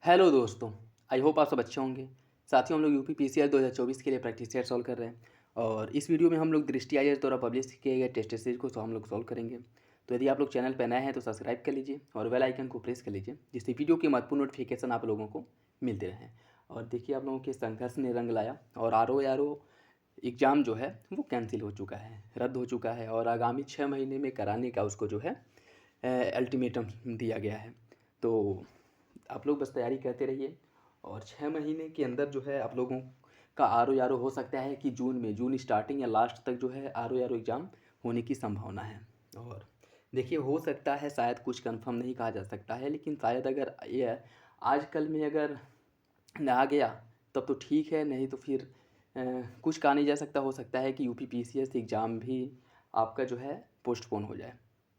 Hello दोस्तों। I hope आप सब अच्छे होंगे। साथियों, हम लोग यूपी पीसीआर 2024 के लिए प्रैक्टिस सेट सॉल्व कर रहे हैं और इस वीडियो में हम लोग दृष्टि आईएएस द्वारा पब्लिश किए गए टेस्ट सीरीज को हम लोग सॉल्व करेंगे। तो यदि आप लोग चैनल पर नए हैं तो सब्सक्राइब कर लीजिए और बेल आइकन को प्रेस कर लीजिए, जिससे वीडियो के महत्वपूर्ण नोटिफिकेशन आप लोगों को मिलते रहें। और देखिए, आप लोगों के संघर्ष ने रंग लाया और आर एग्ज़ाम जो है वो कैंसिल हो चुका है, रद्द हो चुका है और आगामी 6 महीने में कराने का उसको जो है अल्टीमेटम दिया गया है। तो आप लोग बस तैयारी करते रहिए और 6 महीने के अंदर जो है आप लोगों का आर ओ हो सकता है कि जून स्टार्टिंग या लास्ट तक जो है आर ओ एग्ज़ाम होने की संभावना है। और देखिए, हो सकता है, शायद कुछ कंफर्म नहीं कहा जा सकता है, लेकिन शायद अगर ये आजकल में अगर ना आ गया तब तो ठीक है, नहीं तो फिर कुछ कहा नहीं जा सकता। हो सकता है कि यूपी पीसीएस एग्ज़ाम भी आपका जो है पोस्टपोन हो जाए।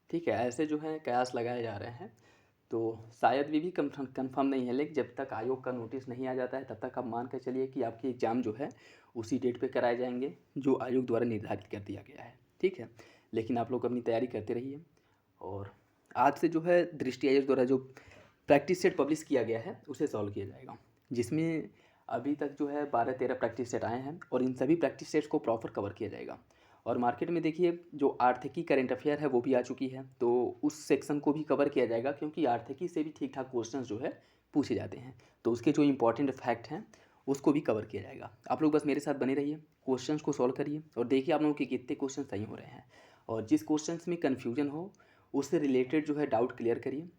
ठीक है, ऐसे जो है कयास लगाए जा रहे हैं। तो शायद भी कंफर्म नहीं है, लेकिन जब तक आयोग का नोटिस नहीं आ जाता है तब तक आप मान कर चलिए कि आपके एग्ज़ाम जो है उसी डेट पे कराए जाएंगे जो आयोग द्वारा निर्धारित कर दिया गया है। ठीक है, लेकिन आप लोग अपनी तैयारी करते रहिए। और आज से जो है दृष्टि आयोग द्वारा जो प्रैक्टिस सेट पब्लिश किया गया है उसे सॉल्व किया जाएगा, जिसमें अभी तक जो है 12-13 प्रैक्टिस सेट आए हैं और इन सभी प्रैक्टिस सेट्स को प्रॉपर कवर किया जाएगा। और मार्केट में देखिए, जो आर्थिकी करंट अफेयर है वो भी आ चुकी है, तो उस सेक्शन को भी कवर किया जाएगा, क्योंकि आर्थिकी से भी ठीक ठाक क्वेश्चंस जो है पूछे जाते हैं। तो उसके जो इंपॉर्टेंट फैक्ट हैं उसको भी कवर किया जाएगा। आप लोग बस मेरे साथ बने रहिए, क्वेश्चंस को सॉल्व करिए और देखिए आप लोगों के कितने क्वेश्चन सही हो रहे हैं। और जिस क्वेश्चन में कन्फ्यूजन हो उससे रिलेटेड जो है डाउट क्लियर करिए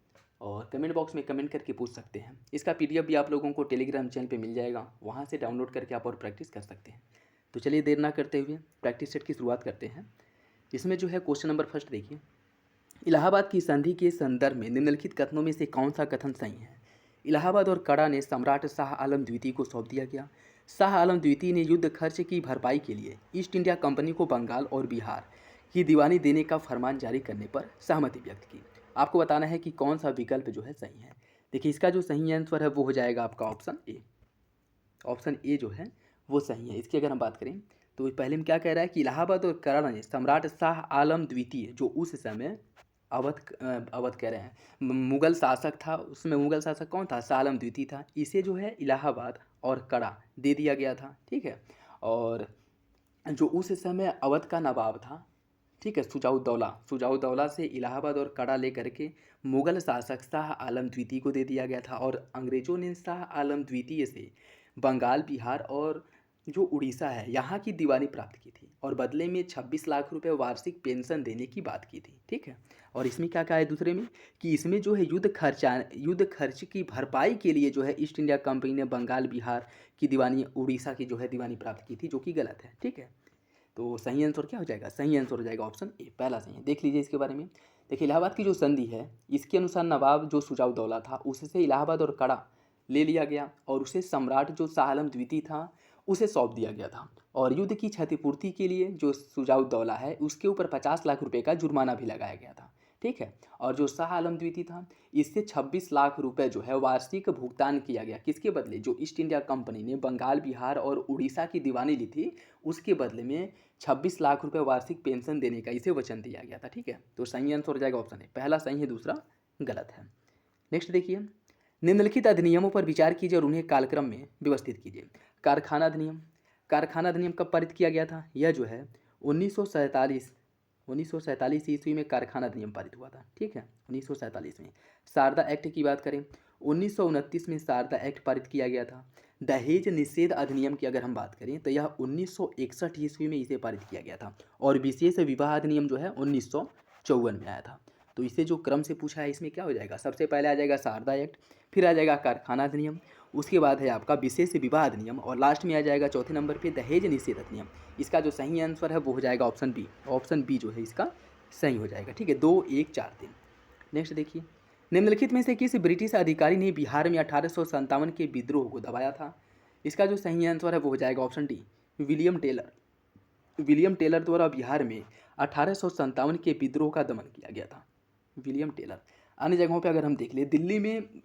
और कमेंट बॉक्स में कमेंट करके पूछ सकते हैं। इसका पीडीएफ भी आप लोगों को टेलीग्राम चैनल पे मिल जाएगा, वहाँ से डाउनलोड करके आप और प्रैक्टिस कर सकते हैं। तो चलिए देर ना करते हुए प्रैक्टिस सेट की शुरुआत करते हैं। इसमें जो है क्वेश्चन नंबर फर्स्ट देखिए, इलाहाबाद की संधि के संदर्भ में निम्नलिखित कथनों में से कौन सा कथन सही है। इलाहाबाद और कड़ा ने सम्राट शाह आलम द्वितीय को सौंप दिया गया। शाह आलम द्वितीय ने युद्ध खर्च की भरपाई के लिए ईस्ट इंडिया कंपनी को बंगाल और बिहार की दीवानी देने का फरमान जारी करने पर सहमति व्यक्त की। आपको बताना है कि कौन सा विकल्प जो है सही है। देखिए, इसका जो सही आंसर है वो हो जाएगा आपका ऑप्शन ए। ऑप्शन ए जो है वो सही है। इसकी अगर हम बात करें तो पहले में क्या कह रहा है कि इलाहाबाद और करा ने सम्राट शाह आलम द्वितीय, जो उस समय अवध कह रहे हैं मुगल शासक था, उसमें मुगल शासक कौन था, शाह आलम द्वितीय था, इसे जो है इलाहाबाद और कड़ा दे दिया गया था। ठीक है, और जो उस समय अवध का नवाब था, ठीक है, सुजाउद्दौला से इलाहाबाद और कड़ा लेकर के मुगल शासक शाह आलम द्वितीय को दे दिया गया था और अंग्रेज़ों ने शाह आलम द्वितीय से बंगाल, बिहार और जो उड़ीसा है यहाँ की दीवानी प्राप्त की थी और बदले में 26 लाख रुपए वार्षिक पेंशन देने की बात की थी। ठीक है, और इसमें क्या कहा है दूसरे में कि इसमें जो है युद्ध खर्च की भरपाई के लिए जो है ईस्ट इंडिया कंपनी ने बंगाल, बिहार की दीवानी, उड़ीसा की जो है दीवानी प्राप्त की थी, जो कि गलत है। ठीक है, तो सही आंसर क्या हो जाएगा, सही आंसर हो जाएगा ऑप्शन ए, पहला सही है। देख लीजिए इसके बारे में। देखिए, इलाहाबाद की जो संधि है इसके अनुसार नवाब जो सुजाउद्दौला था उससे इलाहाबाद और कड़ा ले लिया गया और उसे सम्राट जो शाह आलम द्वितीय था उसे सौंप दिया गया था। और युद्ध की क्षतिपूर्ति के लिए जो सुजाउद्दौला है उसके ऊपर 50 लाख रुपए का जुर्माना भी लगाया गया था। ठीक है, और जो शाह आलम द्वितीय था इससे 26 लाख रुपए जो है वार्षिक भुगतान किया गया, किसके बदले, जो ईस्ट इंडिया कंपनी ने बंगाल, बिहार और उड़ीसा की दीवानी ली थी उसके बदले में 26 लाख रुपए वार्षिक पेंशन देने का इसे वचन दिया गया था। ठीक है, तो सही आंसर हो जाएगा ऑप्शन ए, पहला सही है, दूसरा गलत है। नेक्स्ट देखिए, निम्नलिखित अधिनियमों पर विचार कीजिए और उन्हें कालक्रम में व्यवस्थित कीजिए। कारखाना अधिनियम, कारखाना अधिनियम कब पारित किया गया था, यह जो है 1947 ईस्वी में कारखाना अधिनियम पारित हुआ था। ठीक है, 1947 में। शारदा एक्ट की बात करें 1929 में शारदा एक्ट पारित किया गया था। दहेज निषेध अधिनियम की अगर हम बात करें तो यह 1961 ईस्वी में इसे पारित किया गया था और विशेष विवाह अधिनियम जो है 1954 में आया था। तो इसे जो क्रम से पूछा है इसमें क्या हो जाएगा, सबसे पहले आ जाएगा शारदा एक्ट, फिर आ जाएगा कारखाना अधिनियम, उसके बाद है आपका विशेष विवाह अधिनियम और लास्ट में आ जाएगा चौथे नंबर पे दहेज निषेध अधिनियम। इसका जो सही आंसर है वो हो जाएगा ऑप्शन बी। ऑप्शन बी जो है इसका सही हो जाएगा। ठीक है, 2-1-4-3। नेक्स्ट देखिए, निम्नलिखित में से किस ब्रिटिश अधिकारी ने बिहार में 1857 के विद्रोह को दबाया था। इसका जो सही आंसर है वो हो जाएगा option D, William Taylor. William Taylor द्वारा बिहार में 1857 के विद्रोह का दमन किया गया था, विलियम टेलर। अन्य जगहों पे अगर हम देख ले, दिल्ली में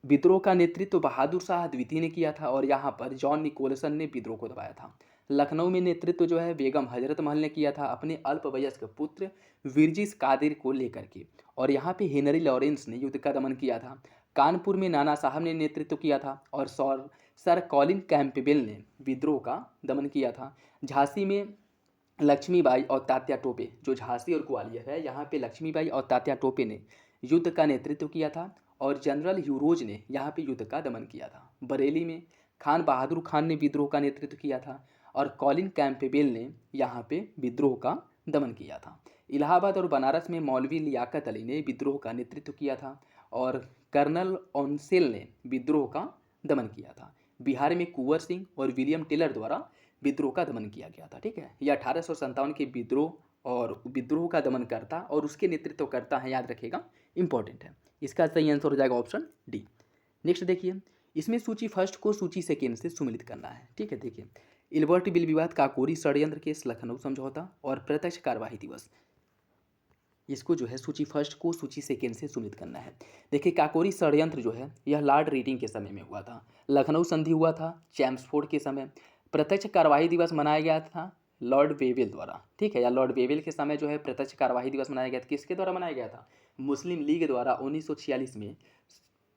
विद्रोह का नेतृत्व बहादुर शाह द्वितीय ने किया था और यहाँ पर जॉन निकोलसन ने विद्रोह को दबाया था। लखनऊ में नेतृत्व जो है बेगम हजरत महल ने किया था अपने अल्पवयस्क पुत्र विरजिस कादिर को लेकर के, और यहाँ पे हेनरी लॉरेंस ने युद्ध का दमन किया था। कानपुर में नाना साहब ने नेतृत्व किया था और सर कॉलिन कैंपबेल ने विद्रोह का दमन किया था। झांसी में लक्ष्मीबाई और तात्या टोपे, जो झांसी और ग्वालियर है यहाँ पे लक्ष्मीबाई और तात्या टोपे ने युद्ध का नेतृत्व किया था और जनरल ह्यूरोज ने यहाँ पे युद्ध का दमन किया था। बरेली में खान बहादुर खान ने विद्रोह का नेतृत्व किया था और कॉलिन कैंपबेल ने यहाँ पे विद्रोह का दमन किया था। इलाहाबाद और बनारस में मौलवी लियाकत अली ने विद्रोह का नेतृत्व किया था और कर्नल ऑनसेल ने विद्रोह का दमन किया था। बिहार में कुंवर सिंह और विलियम टेलर द्वारा विद्रोह का दमन किया गया था। ठीक है, यह 1857 के विद्रोह और विद्रोह का दमन करता और उसके नेतृत्व करता है, याद रखिएगा, इंपॉर्टेंट है। इसका सही आंसर हो जाएगा ऑप्शन डी। नेक्स्ट देखिए, इसमें सूची फर्स्ट को सूची सेकेंड से सुमिलित करना है। ठीक है, देखिए इल्बर्ट बिल विवाद, काकोरी षड्यंत्र केस, लखनऊ समझौता और प्रत्यक्ष कार्यवाही दिवस, इसको जो है सूची फर्स्ट को सूची सेकेंड से सुमिलित करना है। देखिए काकोरी षड्यंत्र जो है यह लॉर्ड रीडिंग के समय में हुआ था। लखनऊ संधि हुआ था चैम्सफोर्ड के समय। प्रत्यक्ष कार्यवाही दिवस मनाया गया था लॉर्ड वेवेल द्वारा। ठीक है, या लॉर्ड वेवेल के समय जो है प्रत्यक्ष कार्यवाही दिवस मनाया गया था। किसके द्वारा मनाया गया था? मुस्लिम लीग द्वारा 1946 में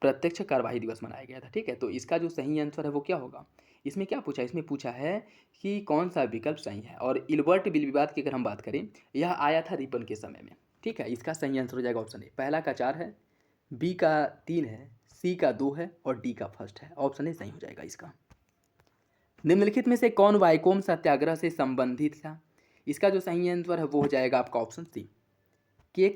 प्रत्यक्ष कार्यवाही दिवस मनाया गया था। ठीक है, तो इसका जो सही आंसर है वो क्या होगा? इसमें क्या पूछा? इसमें पूछा है कि कौन सा विकल्प सही है। और इल्बर्ट बिल विवाद की अगर हम बात करें, यह आया था रिपन के समय में। ठीक है, इसका सही आंसर हो जाएगा ऑप्शन ए। पहला का 4 है, बी का 3 है, सी का 2 है और डी का फर्स्ट है। ऑप्शन ए सही हो जाएगा इसका। निम्नलिखित में से कौन वाइकोम सत्याग्रह से संबंधित था? इसका जो सही आंसर है वो हो जाएगा आपका ऑप्शन सी, के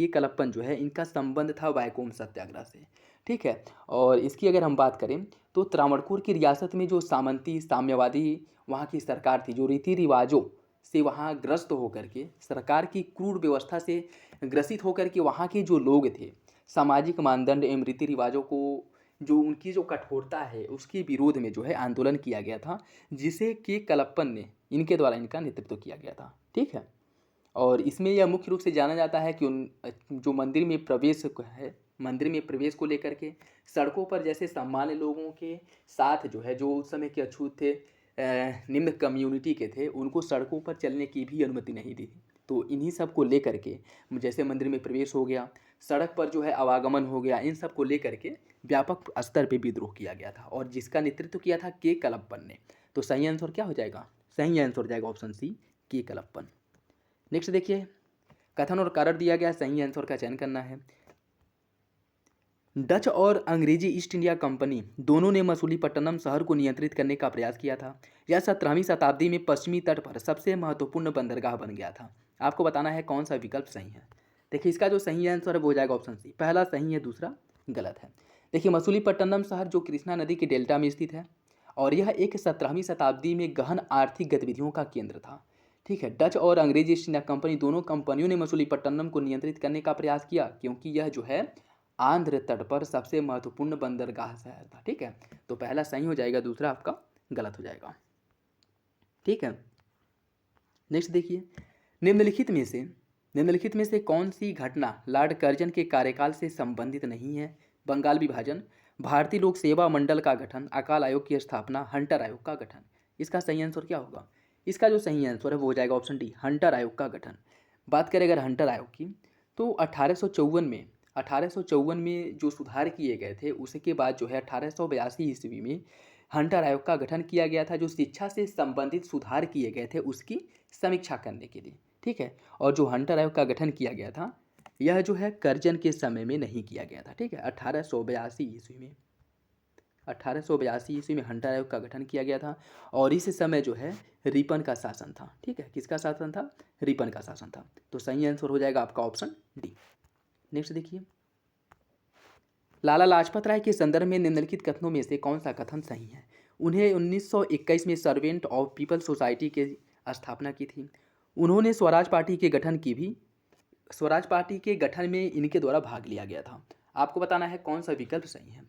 कलप्पन जो है इनका संबंध था वाइकोम सत्याग्रह से। ठीक है, और इसकी अगर हम बात करें तो त्रावणकोर की रियासत में जो सामंती साम्यवादी वहाँ की सरकार थी, जो रीति रिवाजों से वहाँ ग्रस्त होकर के, सरकार की क्रूर व्यवस्था से ग्रसित होकर के वहाँ के जो लोग थे, सामाजिक मानदंड एवं रीति रिवाजों को जो उनकी जो कठोरता है उसके विरोध में जो है आंदोलन किया गया था, जिसे के कलप्पन ने इनके द्वारा इनका नेतृत्व किया गया था। ठीक है, और इसमें यह मुख्य रूप से जाना जाता है कि उन जो मंदिर में प्रवेश है, मंदिर में प्रवेश को लेकर के सड़कों पर जैसे सामान्य लोगों के साथ जो है, जो उस समय के अछूत थे, निम्न कम्युनिटी के थे, उनको सड़कों पर चलने की भी अनुमति नहीं दी थी। तो इन्हीं सब को लेकर के जैसे मंदिर में प्रवेश हो गया, सड़क पर जो है आवागमन हो गया, इन सब को लेकर के व्यापक स्तर पे विद्रोह किया गया था और जिसका नेतृत्व किया था के कलप्पन ने। तो सही आंसर क्या हो जाएगा? सही आंसर हो जाएगा ऑप्शन सी, के कलप्पन। नेक्स्ट देखिए, कथन और कारण दिया गया, सही आंसर का चयन करना है। डच और अंग्रेजी ईस्ट इंडिया कंपनी दोनों ने मसूलीपट्टनम शहर को नियंत्रित करने का प्रयास किया था। यह 17वीं शताब्दी में पश्चिमी तट पर सबसे महत्वपूर्ण बंदरगाह बन गया था। आपको बताना है कौन सा विकल्प सही है। देखिए इसका जो सही आंसर है वो हो जाएगा ऑप्शन सी। पहला सही है, दूसरा गलत है। देखिए मसूलीपट्टनम शहर जो कृष्णा नदी के डेल्टा में स्थित है और यह एक 17वीं शताब्दी में गहन आर्थिक गतिविधियों का केंद्र था। ठीक है, डच और अंग्रेजी ईस्ट इंडिया कंपनी दोनों कंपनियों ने मसूलीपट्टनम को नियंत्रित करने का प्रयास किया क्योंकि यह जो है आंध्र तट पर सबसे महत्वपूर्ण बंदरगाह शहर था। ठीक है, तो पहला सही हो जाएगा, दूसरा आपका गलत हो जाएगा। ठीक है, नेक्स्ट देखिए, निम्नलिखित में से कौन सी घटना लॉर्ड कर्जन के कार्यकाल से संबंधित नहीं है? बंगाल विभाजन, भारतीय लोक सेवा मंडल का गठन, अकाल आयोग की स्थापना, हंटर आयोग का गठन। इसका सही आंसर क्या होगा? इसका जो सही आंसर है वो हो जाएगा ऑप्शन डी, हंटर आयोग का गठन। बात करें अगर हंटर आयोग की, तो 1854 में जो सुधार किए गए थे उसके बाद जो है 1882 ईस्वी में हंटर आयोग का गठन किया गया था, जो शिक्षा से संबंधित सुधार किए गए थे उसकी समीक्षा करने के लिए। ठीक है, और जो हंटर आयोग का गठन किया गया था यह जो है कर्जन के समय में नहीं किया गया था। ठीक है, 1882 ईस्वी में हंटर आयोग का गठन किया गया था और इस समय जो है रिपन का शासन था। ठीक है, किसका शासन था? रिपन का शासन था। तो सही आंसर हो जाएगा आपका ऑप्शन डी। नेक्स्ट देखिए, लाला लाजपत राय के संदर्भ में निम्नलिखित कथनों में से कौन सा कथन सही है? उन्हें 1921 में सर्वेंट ऑफ पीपल सोसाइटी की स्थापना की थी। उन्होंने स्वराज पार्टी के गठन में इनके द्वारा भाग लिया गया था। आपको बताना है कौन सा विकल्प सही है।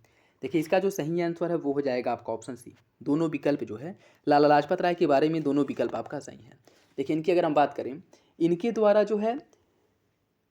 देखिए इसका जो सही आंसर है वो हो जाएगा आपका ऑप्शन सी। दोनों विकल्प जो है लाला लाजपत राय के बारे में दोनों विकल्प आपका सही है। देखिए इनकी अगर हम बात करें, इनके द्वारा जो है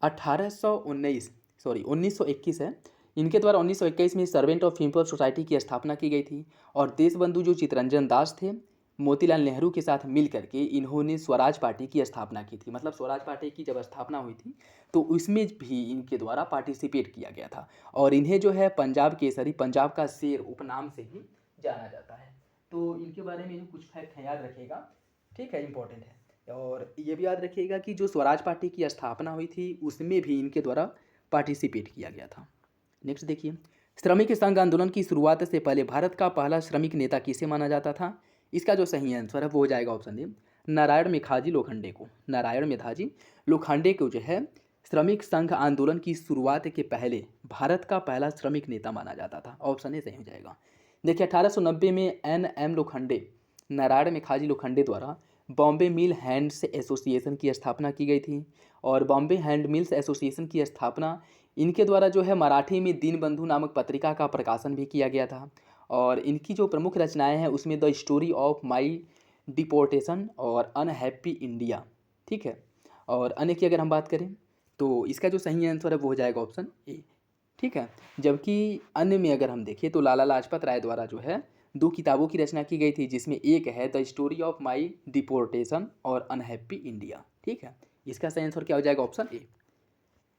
1921 है, इनके द्वारा 1921 में सर्वेंट ऑफ पीपल सोसाइटी की स्थापना की गई थी और देशबंधु जो चितरंजन दास थे मोतीलाल नेहरू के साथ मिल करके इन्होंने स्वराज पार्टी की स्थापना की थी। मतलब स्वराज पार्टी की जब स्थापना हुई थी तो उसमें भी इनके द्वारा पार्टिसिपेट किया गया था और इन्हें जो है पंजाब केसरी, पंजाब का शेर उपनाम से ही जाना जाता है। तो इनके बारे में कुछ फैक्ट हैं, याद रखिएगा, ठीक है, इंपॉर्टेंट है। और ये भी याद रखिएगा कि जो स्वराज पार्टी की स्थापना हुई थी उसमें भी इनके द्वारा पार्टिसिपेट किया गया था। नेक्स्ट देखिए, श्रमिक संघ आंदोलन की शुरुआत से पहले भारत का पहला श्रमिक नेता किसे माना जाता था? इसका जो सही आंसर है वो हो जाएगा ऑप्शन ए, नारायण मेघाजी लोखंडे को। नारायण मेघाजी लोखंडे को जो है श्रमिक संघ आंदोलन की शुरुआत के पहले भारत का पहला श्रमिक नेता माना जाता था। ऑप्शन ए सही हो जाएगा। देखिए 1890 में एन लोखंडे, नारायण मेघाजी लोखंडे द्वारा बॉम्बे मिल हैंड्स एसोसिएशन की स्थापना की गई थी और बॉम्बे हैंड मिल्स एसोसिएशन की स्थापना इनके द्वारा जो है मराठी में दीनबंधु नामक पत्रिका का प्रकाशन भी किया गया था। और इनकी जो प्रमुख रचनाएं हैं उसमें the story of my deportation और अनहैप्पी इंडिया, ठीक है। और अन्य की अगर हम बात करें तो इसका जो सही आंसर है वो हो जाएगा ऑप्शन ए, ठीक है। जबकि अन्य में अगर हम देखें तो लाला लाजपत राय द्वारा जो है 2 किताबों की रचना की गई थी जिसमें एक है the story of my deportation और अनहैप्पी इंडिया, ठीक है। इसका सही आंसर क्या हो जाएगा? Option A.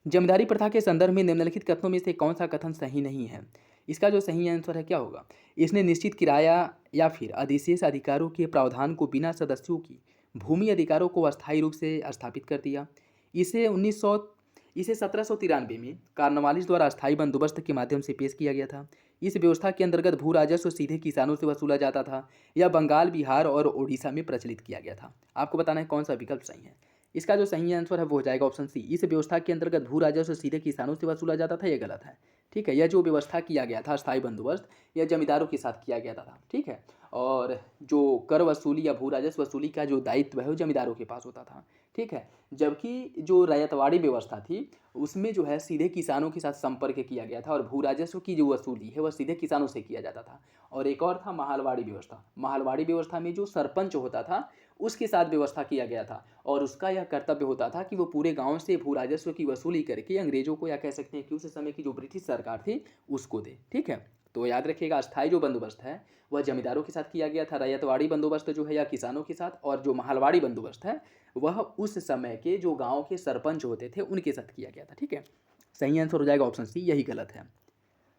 जमींदारी प्रथा के संदर्भ में निम्नलिखित कथनों में से कौन सा कथन सही नहीं है? इसका जो सही आंसर है क्या होगा? इसने निश्चित किराया या फिर अधिशेष अधिकारों के प्रावधान को बिना सदस्यों की भूमि अधिकारों को अस्थायी रूप से स्थापित कर दिया। इसे 1793 में कार्नवालिस द्वारा अस्थायी बंदोबस्त के माध्यम से पेश किया गया था। इस व्यवस्था के अंतर्गत भू राजस्व सीधे किसानों से वसूला जाता था। यह बंगाल, बिहार और ओडिशा में प्रचलित किया गया था। आपको बताना है कौन सा विकल्प सही है। इसका जो सही आंसर है वो हो जाएगा ऑप्शन सी। इस व्यवस्था के अंतर्गत भू राजस्व सीधे किसानों से वसूला जाता था, यह गलत है, ठीक है। यह जो व्यवस्था किया गया था अस्थायी बंदोबस्त, यह जमींदारों के साथ किया गया था, ठीक है। और जो कर वसूली या भू राजस्व वसूली का जो दायित्व है वो जमींदारों के पास होता था, ठीक है। जबकि जो रैयतवाड़ी व्यवस्था थी उसमें जो है सीधे किसानों के साथ संपर्क किया गया था और भू राजस्व की जो वसूली है वह सीधे किसानों से किया जाता था। और एक और था महालवाड़ी व्यवस्था। महालवाड़ी व्यवस्था में जो सरपंच होता था उसके साथ व्यवस्था किया गया था और उसका यह कर्तव्य होता था कि वो पूरे गांव से भू राजस्व की वसूली करके अंग्रेजों को, या कह सकते हैं कि उस समय की जो ब्रिटिश सरकार थी उसको दे, ठीक है। तो याद रखिएगा अस्थायी जो बंदोबस्त है वह जमींदारों के साथ किया गया था, रैयतवाड़ी बंदोबस्त जो है या किसानों के साथ, और जो महालवाड़ी बंदोबस्त है वह उस समय के जो गाँव के सरपंच होते थे उनके साथ किया गया था, ठीक है। सही आंसर हो जाएगा ऑप्शन सी, यही गलत है।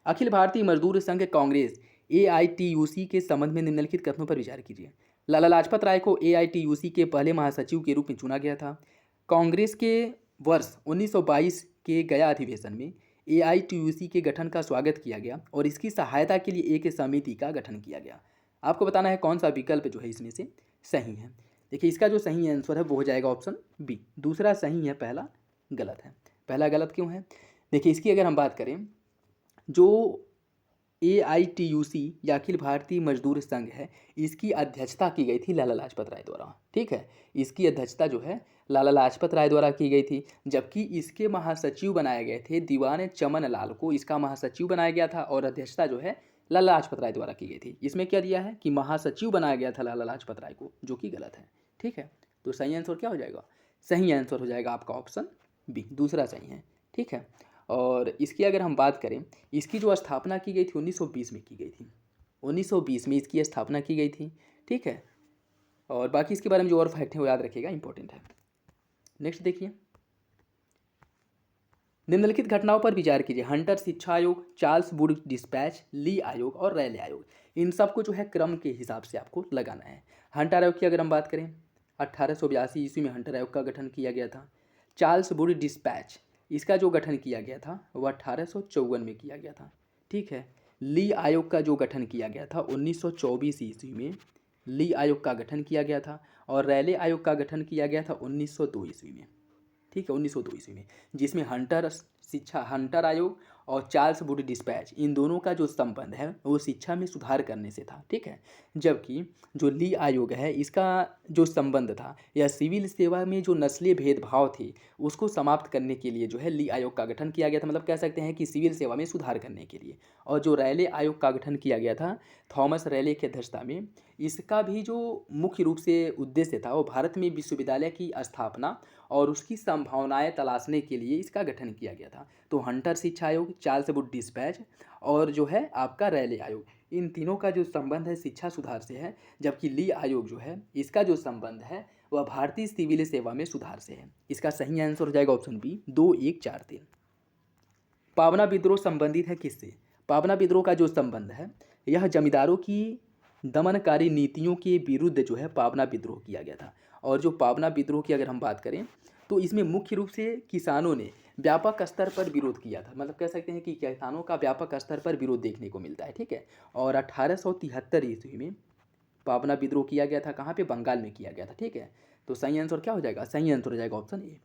अखिल भारतीय मजदूर संघ कांग्रेस AITUC के संबंध में निम्नलिखित कथनों पर विचार कीजिए। लाला लाजपत राय को AITUC के पहले महासचिव के रूप में चुना गया था। कांग्रेस के वर्ष 1922 के गया अधिवेशन में AITUC के गठन का स्वागत किया गया और इसकी सहायता के लिए एक समिति का गठन किया गया। आपको बताना है कौन सा विकल्प जो है इसमें से सही है। देखिए इसका जो सही आंसर है वो हो जाएगा ऑप्शन बी। दूसरा सही है, पहला गलत है। पहला गलत क्यों है? देखिए इसकी अगर हम बात करें, जो AITUC या अखिल भारतीय मजदूर संघ है इसकी अध्यक्षता की गई थी लाला लाजपत राय द्वारा, ठीक है। इसकी अध्यक्षता जो है लाला लाजपत राय द्वारा की गई थी, जबकि इसके महासचिव बनाए गए थे दीवान चमन लाल को, इसका महासचिव बनाया गया था और अध्यक्षता जो है लाला लाजपत राय द्वारा की गई थी। इसमें क्या दिया है कि महासचिव बनाया गया था लाला लाजपत राय को, जो कि गलत है, ठीक है। तो सही आंसर क्या हो जाएगा? सही आंसर हो जाएगा आपका ऑप्शन बी, दूसरा सही है, ठीक है। और इसकी अगर हम बात करें, इसकी जो स्थापना की गई थी 1920 में की गई थी। 1920 में इसकी स्थापना की गई थी, ठीक है। और बाकी इसके बारे में जो और फैक्ट है वो याद रखिएगा, इंपॉर्टेंट है। नेक्स्ट देखिए, निम्नलिखित घटनाओं पर विचार कीजिए। हंटर शिक्षा आयोग, चार्ल्स वुड डिस्पैच, ली आयोग और रैले आयोग। इन सबको जो है क्रम के हिसाब से आपको लगाना है। हंटर आयोग की अगर हम बात करें 1882 ईस्वी में हंटर आयोग का गठन किया गया था। चार्ल्स वुड डिस्पैच, इसका जो गठन किया गया था वह 1854 में किया गया था, ठीक है। ली आयोग का जो गठन किया गया था 1924 ईस्वी में ली आयोग का गठन किया गया था और रैले आयोग का गठन किया गया था 1902 ईस्वी में, ठीक है, 1902 ईस्वी में, जिसमें हंटर आयोग और चार्ल्स वुड डिस्पैच, इन दोनों का जो संबंध है वो शिक्षा में सुधार करने से था, ठीक है। जबकि जो ली आयोग है इसका जो संबंध था यह सिविल सेवा में जो नस्लीय भेदभाव थे उसको समाप्त करने के लिए जो है ली आयोग का गठन किया गया था। मतलब कह सकते हैं कि सिविल सेवा में सुधार करने के लिए। और जो रैले आयोग का गठन किया गया था थॉमस रैले की अध्यक्षता में, इसका भी जो मुख्य रूप से उद्देश्य था वो भारत में विश्वविद्यालय की स्थापना और उसकी संभावनाएं तलाशने के लिए इसका गठन किया गया था। तो हंटर शिक्षा आयोग, चार्ल्स वुड डिस्पैच और जो है आपका रैले आयोग, इन तीनों का जो संबंध है शिक्षा सुधार से है, जबकि ली आयोग जो है इसका जो संबंध है वह भारतीय सिविल सेवा में सुधार से है। इसका सही आंसर हो जाएगा ऑप्शन बी 2, 1, 4, 3। पावना विद्रोह संबंधित है किससे? पावना विद्रोह का जो संबंध है यह जमींदारों की दमनकारी नीतियों के विरुद्ध जो है पावना विद्रोह किया गया था। और जो पावना विद्रोह की अगर हम बात करें तो इसमें मुख्य रूप से किसानों ने व्यापक स्तर पर विरोध किया था, मतलब कह सकते हैं कि किसानों का व्यापक स्तर पर विरोध देखने को मिलता है। ठीक है, और 1873 ईस्वी में पावना विद्रोह किया गया था। कहाँ पे? बंगाल में किया गया था। ठीक है, तो सही आंसर क्या हो जाएगा? सही आंसर हो जाएगा ऑप्शन ए।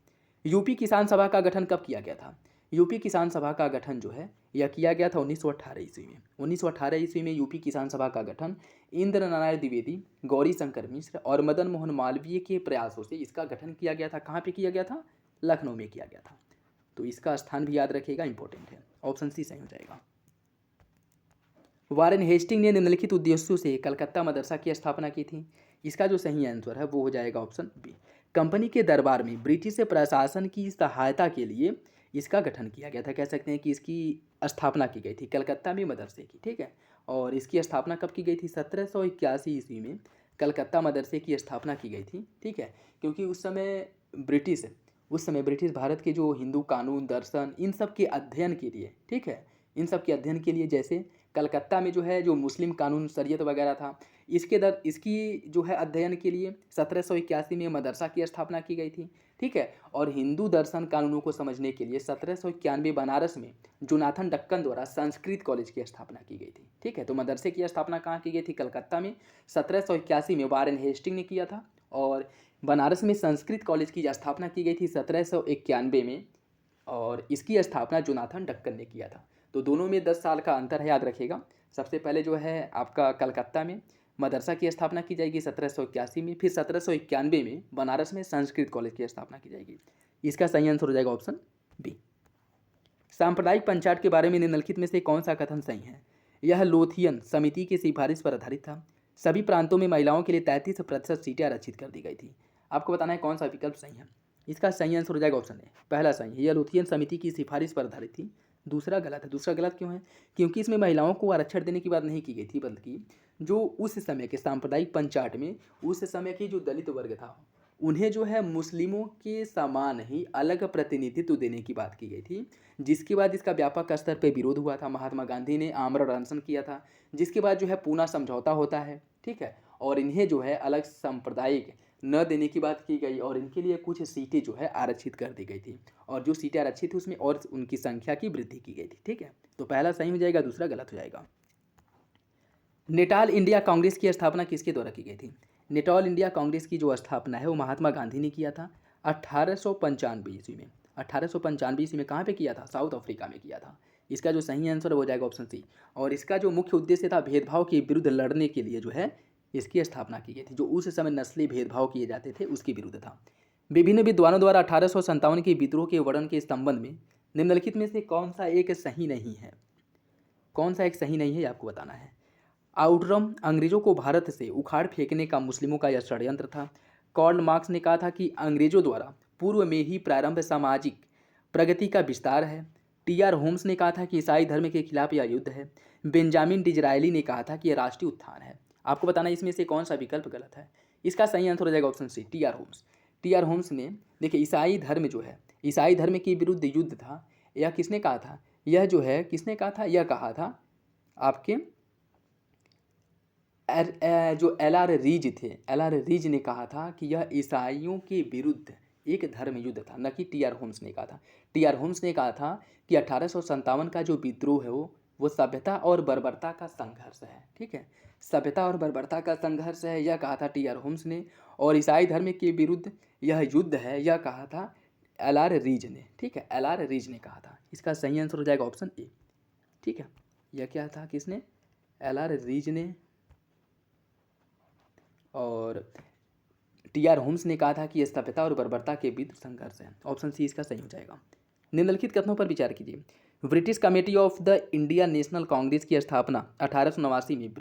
यूपी किसान सभा का गठन कब किया गया था? यूपी किसान सभा का गठन जो है यह किया गया था 1918 ईस्वी में। 1918 ईस्वी में यूपी किसान सभा का गठन इंद्र नारायण द्विवेदी, गौरी शंकर मिश्र और मदन मोहन मालवीय के प्रयासों से इसका गठन किया गया था। कहाँ पे किया गया था? लखनऊ में किया गया था। तो इसका स्थान भी याद रखिएगा, इंपॉर्टेंट है। ऑप्शन सी सही हो जाएगा। वारेन हेस्टिंग ने निम्नलिखित उद्देश्यों से कलकत्ता मदरसा की स्थापना की थी। इसका जो सही आंसर है वो हो जाएगा ऑप्शन बी। कंपनी के दरबार में ब्रिटिश प्रशासन की सहायता के लिए इसका गठन किया गया था। कह सकते हैं कि इसकी स्थापना की गई थी कलकत्ता में मदरसे की। ठीक है, और इसकी स्थापना कब की गई थी? 1781 ईस्वी में कलकत्ता मदरसे की स्थापना की गई थी। ठीक है, क्योंकि उस समय ब्रिटिश भारत के जो हिंदू कानून, दर्शन, इन सब के अध्ययन के लिए, ठीक है, इन सब के अध्ययन के लिए, जैसे कलकत्ता में जो है जो मुस्लिम कानून, शरीयत वगैरह था, इसकी जो है अध्ययन के लिए 1781 में मदरसा की स्थापना की गई थी। ठीक है, और हिंदू दर्शन कानूनों को समझने के लिए 1791 बनारस में जोनाथन डक्कन द्वारा संस्कृत कॉलेज की स्थापना की गई थी। ठीक है, तो मदरसे की स्थापना कहाँ की गई थी? कलकत्ता में 1781 में वारेन हेस्टिंग ने किया था, और बनारस में संस्कृत कॉलेज की स्थापना की गई थी 1791 में, और इसकी स्थापना जोनाथन डक्कन ने किया था। तो दोनों में 10 साल का अंतर है, याद रखिएगा। सबसे पहले जो है आपका कलकत्ता में मदरसा की स्थापना की जाएगी 1781 में, फिर 1791 में बनारस में संस्कृत कॉलेज की स्थापना की जाएगी। इसका सही आंसर हो जाएगा ऑप्शन बी। सांप्रदायिक पंचायत के बारे में निम्नलिखित में से कौन सा कथन सही है? यह लोथियन समिति की सिफारिश पर आधारित था। सभी प्रांतों में महिलाओं के लिए 33% सीटें आरक्षित कर दी गई थी। आपको बताना है कौन सा विकल्प सही है। इसका सही आंसर हो जाएगा ऑप्शन ए। पहला सही है, यह लोथियन समिति की सिफारिश पर आधारित थी। दूसरा गलत है। दूसरा गलत क्यों है? क्योंकि इसमें महिलाओं को आरक्षण देने की बात नहीं की गई थी, बल्कि जो उस समय के सांप्रदायिक पंचायत में उस समय की जो दलित वर्ग था उन्हें जो है मुस्लिमों के समान ही अलग प्रतिनिधित्व देने की बात की गई थी, जिसके बाद इसका व्यापक स्तर पर विरोध हुआ था। महात्मा गांधी ने आमरण अनशन किया था, जिसके बाद जो है पूना समझौता होता है। ठीक है, और इन्हें जो है अलग सांप्रदायिक न देने की बात की गई, और इनके लिए कुछ सीटें जो है आरक्षित कर दी गई थी, और जो सीटें आरक्षित थी उसमें और उनकी संख्या की वृद्धि की गई थी। ठीक है, तो पहला सही हो जाएगा, दूसरा गलत हो जाएगा। नेटाल इंडिया कांग्रेस की स्थापना किसके द्वारा की गई थी? नेटाल इंडिया कांग्रेस की जो स्थापना है वो महात्मा गांधी ने किया था 1895 ईस्वी में। 1895 ईस्वी में कहाँ पे किया था? साउथ अफ्रीका में किया था। इसका जो सही आंसर हो जाएगा ऑप्शन सी। और इसका जो मुख्य उद्देश्य था भेदभाव के विरुद्ध लड़ने के लिए जो है इसकी स्थापना की गई थी। जो उस समय नस्ली भेदभाव किए जाते थे उसके विरुद्ध था। विभिन्न विद्वानों द्वारा 1857 के विद्रोह के वर्णन के संबंध में निम्नलिखित में से कौन सा एक सही नहीं है? कौन सा एक सही नहीं है ये आपको बताना है। आउटरम अंग्रेजों को भारत से उखाड़ फेंकने का मुस्लिमों का यह षड्यंत्र था। कार्ल मार्क्स ने कहा था कि अंग्रेजों द्वारा पूर्व में ही प्रारंभ सामाजिक प्रगति का विस्तार है। टी.आर. होम्स ने कहा था कि ईसाई धर्म के खिलाफ यह युद्ध है। बेंजामिन डिजरायली ने कहा था कि यह राष्ट्रीय उत्थान है। आपको बताना है इसमें से कौन सा विकल्प गलत है। इसका सही आंसर हो जाएगा option C, T R. Holmes. T R. Holmes ने, देखिए, ईसाई धर्म जो है, ईसाई धर्म के विरुद्ध युद्ध था। यह किसने कहा था? यह जो है किसने कहा था? यह कहा था आपके जो एल.आर. रीज थे, एल.आर. रीज ने कहा था कि यह ईसाइयों के विरुद्ध एक धर्म युद्ध था, न कि टी.आर. होम्स ने कहा था। टी.आर. होम्स ने कहा था कि 1857 का जो विद्रोह है वो सभ्यता और बर्बरता का संघर्ष है। ठीक है, सभ्यता और बर्बरता का संघर्ष है, यह कहा था टी.आर. होम्स ने। और ईसाई धर्म के विरुद्ध यह युद्ध है, यह कहा था एल.आर. रीज ने। ठीक है, एल.आर. रीज ने कहा था। इसका सही आंसर हो जाएगा ऑप्शन ए। ठीक है, यह क्या था? किसने? एल.आर. रीज ने। और टी.आर. होम्स ने कहा था कि यह सभ्यता और बर्बरता के बीच संघर्ष है। ऑप्शन सी इसका सही हो जाएगा। निम्नलिखित कथनों पर विचार कीजिए। British committee of the Indian national Congress की स्थापना 1889 में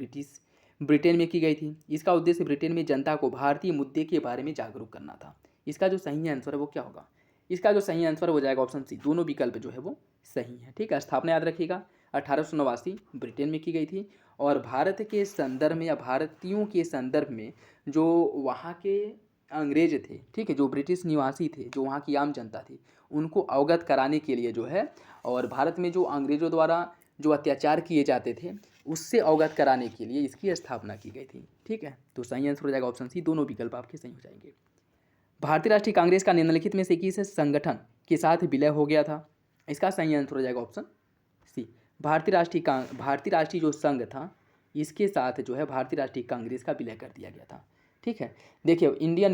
ब्रिटेन में की गई थी। इसका उद्देश्य ब्रिटेन में जनता को भारतीय मुद्दे के बारे में जागरूक करना था। इसका जो सही आंसर है वो क्या होगा? इसका जो सही आंसर हो जाएगा ऑप्शन सी। दोनों विकल्प जो है वो सही है। ठीक है, स्थापना याद रखिएगा 1889 ब्रिटेन में की गई थी। और भारत के संदर्भ में या भारतीयों के संदर्भ में जो वहाँ के अंग्रेज थे, ठीक है, जो ब्रिटिश निवासी थे, जो वहाँ की आम जनता थी, उनको अवगत कराने के लिए जो है, और भारत में जो अंग्रेज़ों द्वारा जो अत्याचार किए जाते थे उससे अवगत कराने के लिए इसकी स्थापना की गई थी। ठीक है, तो सही आंसर हो जाएगा ऑप्शन सी। दोनों विकल्प आपके सही हो जाएंगे। भारतीय राष्ट्रीय कांग्रेस का निम्नलिखित में से किस संगठन के साथ विलय हो गया था? इसका सही आंसर हो जाएगा ऑप्शन सी। भारतीय राष्ट्रीय जो संघ था इसके साथ जो है भारतीय राष्ट्रीय कांग्रेस का विलय कर दिया गया था। ठीक है, देखिए इंडियन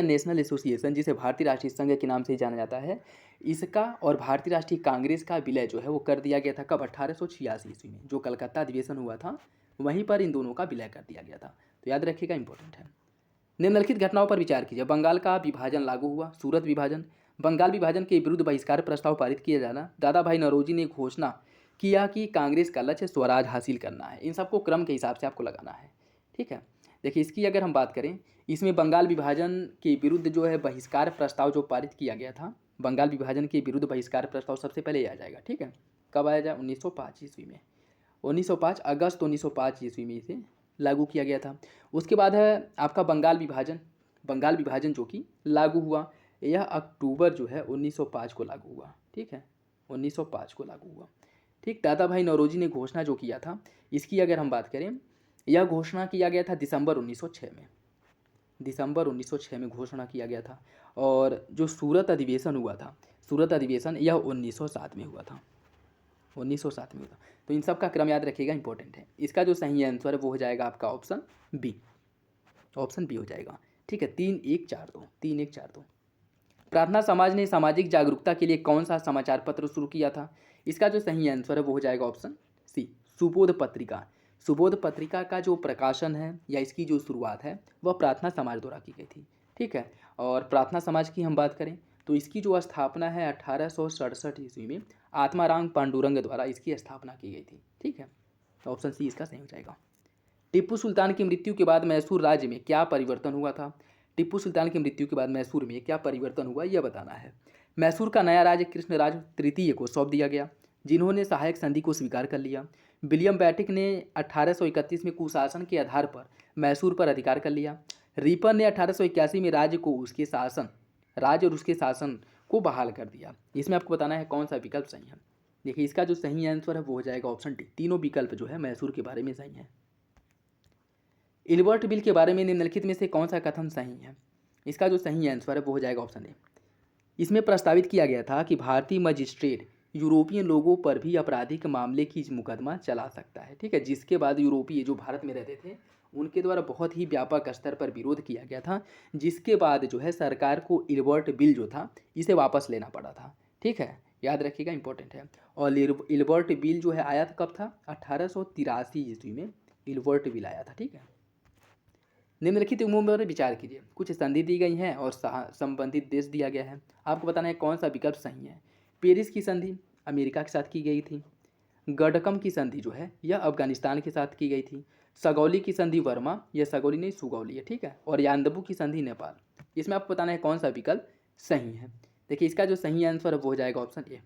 नेशनल एसोसिएशन जिसे भारतीय राष्ट्रीय संघ के नाम से ही जाना जाता है, इसका और भारतीय राष्ट्रीय कांग्रेस का विलय जो है वो कर दिया गया था कब? 1886 ईस्वी में, जो कलकत्ता अधिवेशन हुआ था वहीं पर इन दोनों का विलय कर दिया गया था। तो याद रखिएगा, इंपॉर्टेंट है। निम्नलिखित घटनाओं पर विचार कीजिए। बंगाल का विभाजन लागू हुआ, सूरत विभाजन, बंगाल विभाजन के विरुद्ध बहिष्कार प्रस्ताव पारित किया जाना, दादा भाई नौरोजी ने घोषणा किया कि कांग्रेस का लक्ष्य स्वराज हासिल करना है। इन सबको क्रम के हिसाब से आपको लगाना है। ठीक है, देखिए इसकी अगर हम बात करें, इसमें बंगाल विभाजन के विरुद्ध जो है बहिष्कार प्रस्ताव जो पारित किया गया था, बंगाल विभाजन के विरुद्ध बहिष्कार प्रस्ताव सबसे पहले ये आ जाएगा। ठीक है, कब आया जाए? 1905 ईस्वी में, 1905 अगस्त 1905 ईस्वी में इसे लागू किया गया था। उसके बाद है आपका बंगाल विभाजन जो कि लागू हुआ, यह अक्टूबर जो है 1905 को लागू हुआ। ठीक है, 1905 को लागू हुआ। ठीक, दादा भाई नौरोजी ने घोषणा जो किया था, इसकी अगर हम बात करें, यह घोषणा किया गया था दिसंबर 1906 में, दिसंबर 1906 में घोषणा किया गया था। और जो सूरत अधिवेशन हुआ था, सूरत अधिवेशन यह 1907 में हुआ था, 1907 में हुआ था। तो इन सब का क्रम याद रखिएगा, इंपॉर्टेंट है। इसका जो सही आंसर है वो हो जाएगा आपका ऑप्शन बी, ऑप्शन बी हो जाएगा। ठीक है, 3-1-4-2। प्रार्थना समाज ने सामाजिक जागरूकता के लिए कौन सा समाचार पत्र शुरू किया था? इसका जो सही आंसर है वो हो जाएगा ऑप्शन सी, सुबोध पत्रिका। सुबोध पत्रिका का जो प्रकाशन है या इसकी जो शुरुआत है वह प्रार्थना समाज द्वारा की गई थी। ठीक है, और प्रार्थना समाज की हम बात करें तो इसकी जो स्थापना है 1867 ईस्वी में आत्माराम पांडुरंग द्वारा इसकी स्थापना की गई थी। ठीक है, तो ऑप्शन सी इसका सही हो जाएगा। टिप्पू सुल्तान की मृत्यु के बाद मैसूर राज्य में क्या परिवर्तन हुआ था? टिप्पू सुल्तान की मृत्यु के बाद मैसूर में क्या परिवर्तन हुआ यह बताना है। मैसूर का नया राज्य कृष्णराज तृतीय को सौंप दिया गया, जिन्होंने सहायक संधि को स्वीकार कर लिया। विलियम बैटिक ने 1831 में कुशासन के आधार पर मैसूर पर अधिकार कर लिया। रीपर ने 1881 में राज्य और उसके शासन को बहाल कर दिया। इसमें आपको बताना है कौन सा विकल्प सही है। देखिए इसका जो सही आंसर है वो हो जाएगा ऑप्शन डी। तीनों विकल्प जो है मैसूर के बारे में सही है। इल्बर्ट बिल के बारे में निम्नलिखित में से कौन सा कथन सही है? इसका जो सही आंसर है वो हो जाएगा ऑप्शन ए। इसमें प्रस्तावित किया गया था कि भारतीय मजिस्ट्रेट यूरोपियन लोगों पर भी आपराधिक मामले की मुकदमा चला सकता है। ठीक है, जिसके बाद यूरोपीय जो भारत में रहते थे उनके द्वारा बहुत ही व्यापक स्तर पर विरोध किया गया था, जिसके बाद जो है सरकार को इल्बर्ट बिल जो था इसे वापस लेना पड़ा था। ठीक है, याद रखिएगा, इंपॉर्टेंट है। और इल्बर्ट बिल जो है आया था कब था? 1883 ईस्वी में इल्बर्ट बिल आया था। ठीक है, निम्नलिखित उम्मीदों पर विचार कीजिए। कुछ संधि दी गई हैं और संबंधित देश दिया गया है। आपको बताना है कौन सा विकल्प सही है। पेरिस की संधि अमेरिका के साथ की गई थी। गडकम की संधि जो है यह अफगानिस्तान के साथ की गई थी। सगौली की संधि वर्मा, यह सगौली नहीं सुगौली है। ठीक है, और यानदबू की संधि नेपाल। इसमें आपको बताना है कौन सा विकल्प सही है। देखिए इसका जो सही आंसर है वो हो जाएगा ऑप्शन ए।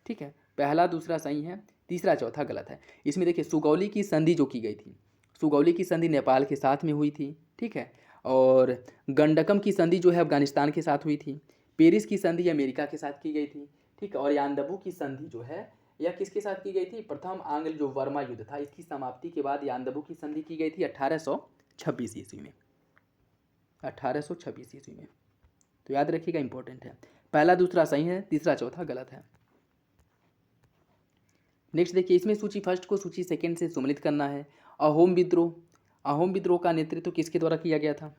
ठीक है, पहला दूसरा सही है, तीसरा चौथा गलत है। इसमें देखिए सुगौली की संधि जो की गई थी, सुगौली की संधि नेपाल के साथ में हुई थी। ठीक है, और गंडकम की संधि जो है अफगानिस्तान के साथ हुई थी। पेरिस की संधि अमेरिका के साथ की गई थी। ठीक है, और यानदबू की संधि जो है यह किसके साथ की गई थी? प्रथम आंग्ल जो वर्मा युद्ध था इसकी समाप्ति के बाद यानदबू की संधि की गई थी 1826 ईस्वी में, 1826 ईस्वी में। तो याद रखिएगा, इंपॉर्टेंट है। पहला दूसरा सही है, तीसरा चौथा गलत है। नेक्स्ट देखिए, इसमें सूची फर्स्ट को सूची सेकंड से सम्मिलित करना है। अहोम विद्रोह का नेतृत्व किसके द्वारा किया गया था?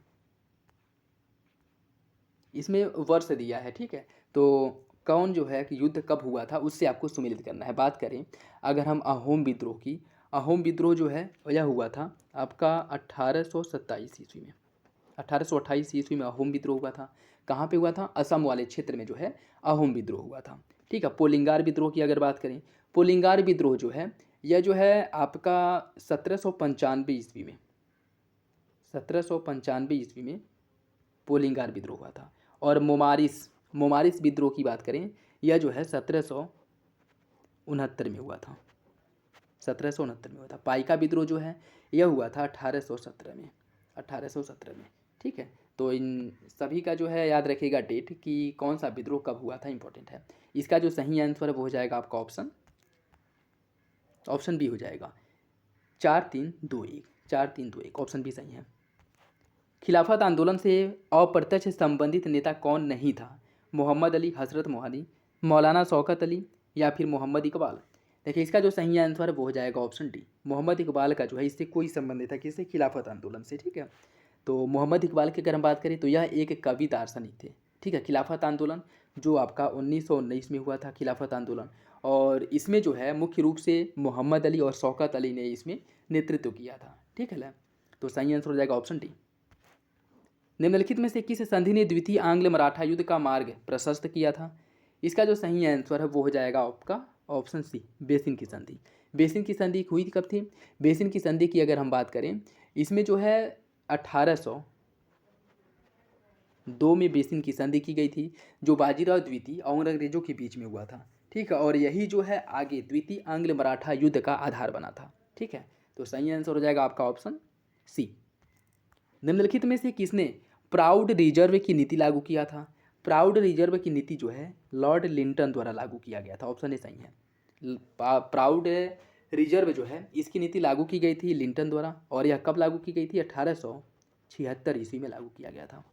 इसमें वर्ष दिया है। ठीक है, तो कौन जो है कि युद्ध कब हुआ था उससे आपको सम्मिलित करना है। बात करें अगर हम अहोम विद्रोह की, अहोम विद्रोह जो है यह हुआ था आपका 1827 ईस्वी में, 1828 ईस्वी में अहोम विद्रोह हुआ था। कहाँ पे हुआ था? असम वाले क्षेत्र में जो है अहोम विद्रोह हुआ था। ठीक है, पोलिंगार विद्रोह की अगर बात करें, पोलिंगार विद्रोह जो है यह जो है आपका 1795 ईस्वी में, 1795 ईस्वी में पोलिंगार विद्रोह हुआ था। और मोमारिस विद्रोह की बात करें, यह जो है 1700 उनहत्तर में हुआ था, 1769 में हुआ था। पाइका विद्रोह जो है यह हुआ था 1817 में, 1817 में। ठीक है, तो इन सभी का जो है याद रखिएगा डेट कि कौन सा विद्रोह कब हुआ था, इंपॉर्टेंट है। इसका जो सही आंसर है वो हो जाएगा आपका ऑप्शन बी हो जाएगा, 4321, 4321 ऑप्शन बी सही है। खिलाफत आंदोलन से अप्रत्यक्ष संबंधित नेता कौन नहीं था? मोहम्मद अली, हजरत मोहम्मदी, मौलाना शौकत अली या फिर मोहम्मद इकबाल। देखिए इसका जो सही आंसर है वो हो जाएगा ऑप्शन डी, मोहम्मद इकबाल का जो है इससे कोई संबंध नहीं था, किससे? खिलाफत आंदोलन से। ठीक है, तो मोहम्मद इकबाल की अगर हम बात करें तो यह एक कवि दार्शनिक थे। ठीक है, खिलाफत आंदोलन जो आपका 1919 में हुआ था खिलाफत आंदोलन, और इसमें जो है मुख्य रूप से मोहम्मद अली और शौकत अली ने इसमें नेतृत्व किया था। ठीक है, तो सही आंसर हो जाएगा ऑप्शन डी। निम्नलिखित में से किस संधि ने द्वितीय आंग्ल मराठा युद्ध का मार्ग प्रशस्त किया था? इसका जो सही आंसर है वो हो जाएगा आपका ऑप्शन सी, बेसिन की संधि। बेसिन की संधि हुई कब थी? बेसिन की संधि की अगर हम बात करें, इसमें जो है 1802 में बेसिन की संधि की गई थी, जो बाजीराव द्वितीय और अंग्रेजों के बीच में हुआ था। ठीक है, और यही जो है आगे द्वितीय आंग्ल मराठा युद्ध का आधार बना था। ठीक है, तो सही आंसर हो जाएगा आपका ऑप्शन सी। निम्नलिखित में से किसने प्राउड रिजर्व की नीति लागू किया था? प्राउड रिजर्व की नीति जो है लॉर्ड लिंटन द्वारा लागू किया गया था, ऑप्शन ए सही है। प्राउड रिजर्व जो है इसकी नीति लागू की गई थी लिंटन द्वारा, और यह कब लागू की गई थी? 1876 ईस्वी में लागू किया गया था।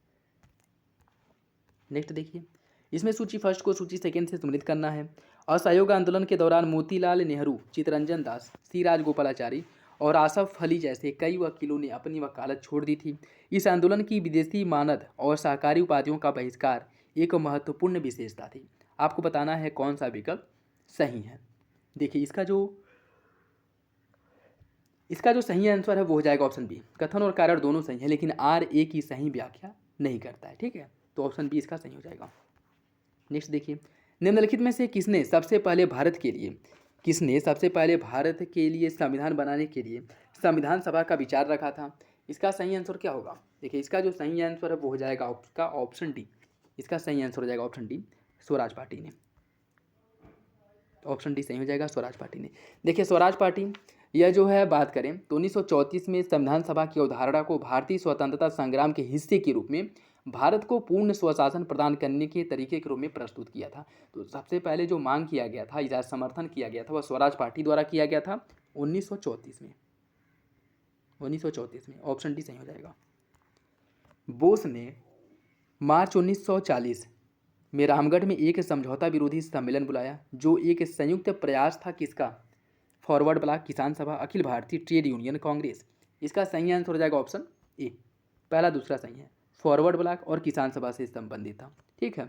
नेक्स्ट देखिए, इसमें सूची फर्स्ट को सूची सेकेंड से सम्मिलित करना है। असहयोग आंदोलन के दौरान मोतीलाल नेहरू, चित्तरंजन दास, सी राजगोपालाचारी और आसफ अली जैसे कई वकीलों ने अपनी वकालत छोड़ दी थी। इस आंदोलन की विदेशी मानद और सहकारी उपाधियों का बहिष्कार एक महत्वपूर्ण विशेषता थी। आपको बताना है कौन सा विकल्प सही है। देखिए इसका जो सही आंसर है वो हो जाएगा ऑप्शन बी, कथन और कारण दोनों सही है लेकिन आर ए की सही व्याख्या नहीं करता है। ठीक है, तो ऑप्शन बी इसका सही हो जाएगा। नेक्स्ट देखिए, निम्नलिखित में से किसने सबसे पहले भारत के लिए संविधान बनाने के लिए संविधान सभा का विचार रखा था? इसका सही आंसर क्या होगा? देखिए इसका जो सही आंसर है वो हो जाएगा आपका ऑप्शन डी। इसका सही आंसर हो जाएगा ऑप्शन डी, स्वराज पार्टी ने। ऑप्शन डी सही हो जाएगा, स्वराज पार्टी ने। देखिए स्वराज पार्टी यह जो है बात करें तो 1934 में संविधान सभा की अवधारणा को भारतीय स्वतंत्रता संग्राम के हिस्से के रूप में भारत को पूर्ण स्वशासन प्रदान करने के तरीके के रूप में प्रस्तुत किया था। तो सबसे पहले जो मांग किया गया था या समर्थन किया गया था वह स्वराज पार्टी द्वारा किया गया था 1934 में। 1934 में ऑप्शन डी सही हो जाएगा। बोस ने मार्च 1940 में रामगढ़ में एक समझौता विरोधी सम्मेलन बुलाया जो एक संयुक्त प्रयास था किसका? फॉरवर्ड ब्लॉक, किसान सभा, अखिल भारतीय ट्रेड यूनियन कांग्रेस। इसका सही आंसर हो जाएगा ऑप्शन ए, पहला दूसरा सही है। फॉरवर्ड ब्लॉक और किसान सभा से संबंधित था। ठीक है,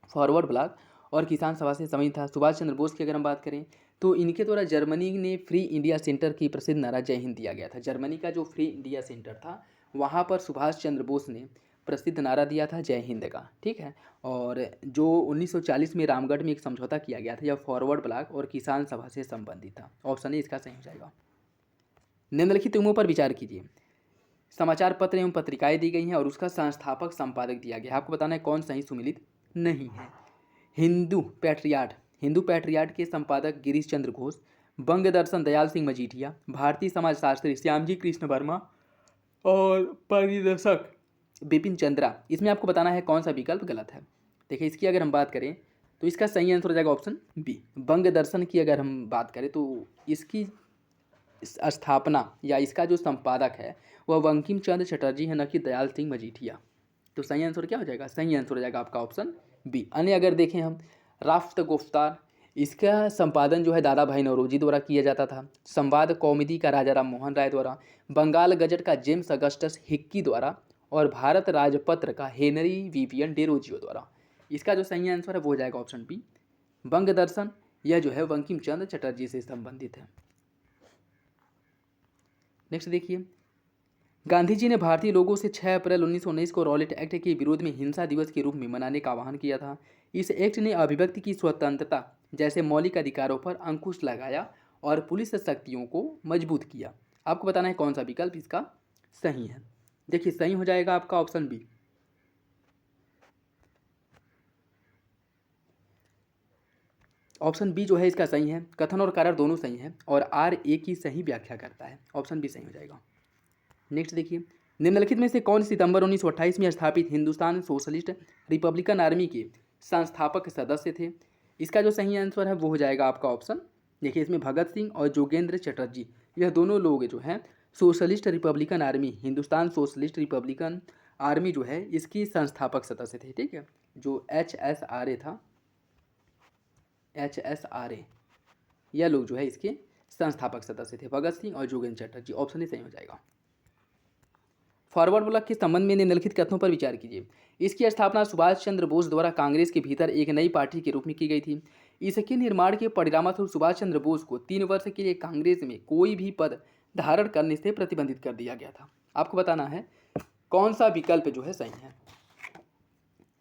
फॉरवर्ड ब्लॉक और किसान सभा से संबंधित था। सुभाष चंद्र बोस की अगर हम बात करें तो इनके द्वारा जर्मनी ने फ्री इंडिया सेंटर की प्रसिद्ध नारा जय हिंद दिया गया था। जर्मनी का जो फ्री इंडिया सेंटर था वहाँ पर सुभाष चंद्र बोस ने प्रसिद्ध नारा दिया था जय हिंद का। ठीक है, और जो 1940 में रामगढ़ में एक समझौता किया गया था यह फॉरवर्ड ब्लॉक और किसान सभा से संबंधित था। ऑप्शन ए इसका सही हो जाएगा। निम्नलिखित उम्मों पर विचार कीजिए। समाचार पत्र एवं पत्रिकाएं दी गई हैं और उसका संस्थापक संपादक दिया गया है। आपको बताना है कौन सही सुमिलित नहीं है। हिंदू पैट्रियाट के संपादक गिरीश चंद्र घोष, बंग दर्शन दयाल सिंह मजीठिया, भारतीय समाज शास्त्री श्यामजी कृष्ण वर्मा और परिदर्शक बिपिन चंद्रा। इसमें आपको बताना है कौन सा विकल्प गलत है। देखिए इसकी अगर हम बात करें तो इसका सही आंसर हो जाएगा ऑप्शन बी। बंग दर्शन की अगर हम बात करें तो इसकी स्थापना या इसका जो संपादक है वह बंकिम चंद्र चटर्जी है, न कि दयाल सिंह मजीठिया। तो सही आंसर क्या हो जाएगा? सही आंसर हो जाएगा आपका ऑप्शन बी। अन्य अगर देखें हम राफ्त गुफ्तार, इसका संपादन जो है दादा भाई नौरोजी द्वारा किया जाता था। संवाद कौमुदी का राजा राम मोहन राय द्वारा, बंगाल गजट का जेम्स अगस्टस हिक्की द्वारा और भारत राजपत्र का हेनरी विवियन डेरोजियो द्वारा। इसका जो सही आंसर है वो हो जाएगा ऑप्शन बी, बंग दर्शन। यह जो है बंकिम चंद्र चटर्जी से संबंधित है। नेक्स्ट देखिए, गांधी जी ने भारतीय लोगों से 6 अप्रैल 1919 को रॉलेट एक्ट के विरोध में हिंसा दिवस के रूप में मनाने का आह्वान किया था। इस एक्ट ने अभिव्यक्ति की स्वतंत्रता जैसे मौलिक अधिकारों पर अंकुश लगाया और पुलिस शक्तियों को मजबूत किया। आपको बताना है कौन सा विकल्प इसका सही है। देखिए सही हो जाएगा आपका ऑप्शन बी। ऑप्शन बी जो है इसका सही है, कथन और कारण दोनों सही हैं और आर ए की सही व्याख्या करता है। ऑप्शन बी सही हो जाएगा। नेक्स्ट देखिए, निम्नलिखित में से कौन सितंबर 1928 में स्थापित हिंदुस्तान सोशलिस्ट रिपब्लिकन आर्मी के संस्थापक सदस्य थे? इसका जो सही आंसर है वो हो जाएगा आपका ऑप्शन, देखिए इसमें भगत सिंह और जोगेंद्र चटर्जी, यह दोनों लोग जो हैं socialist Republican army, Hindustan socialist Republican army जो है इसकी संस्थापक सदस्य थे। ठीक है, जो HSRA था, HSRA, यह लोग जो है इसके संस्थापक सदस्य थे, भगत सिंह और जोगेंद्र चटर्जी। ऑप्शन ही सही हो जाएगा। फॉरवर्ड ब्लॉक के संबंध में निम्नलिखित कथनों पर विचार कीजिए। इसकी स्थापना सुभाष चंद्र बोस द्वारा कांग्रेस के भीतर एक नई पार्टी के रूप में की गई थी। इसके निर्माण के परिणामस्वरूप सुभाष चंद्र बोस को 3 वर्ष के लिए कांग्रेस में कोई भी पद धारण करने से प्रतिबंधित कर दिया गया था। आपको बताना है कौन सा विकल्प जो है सही है।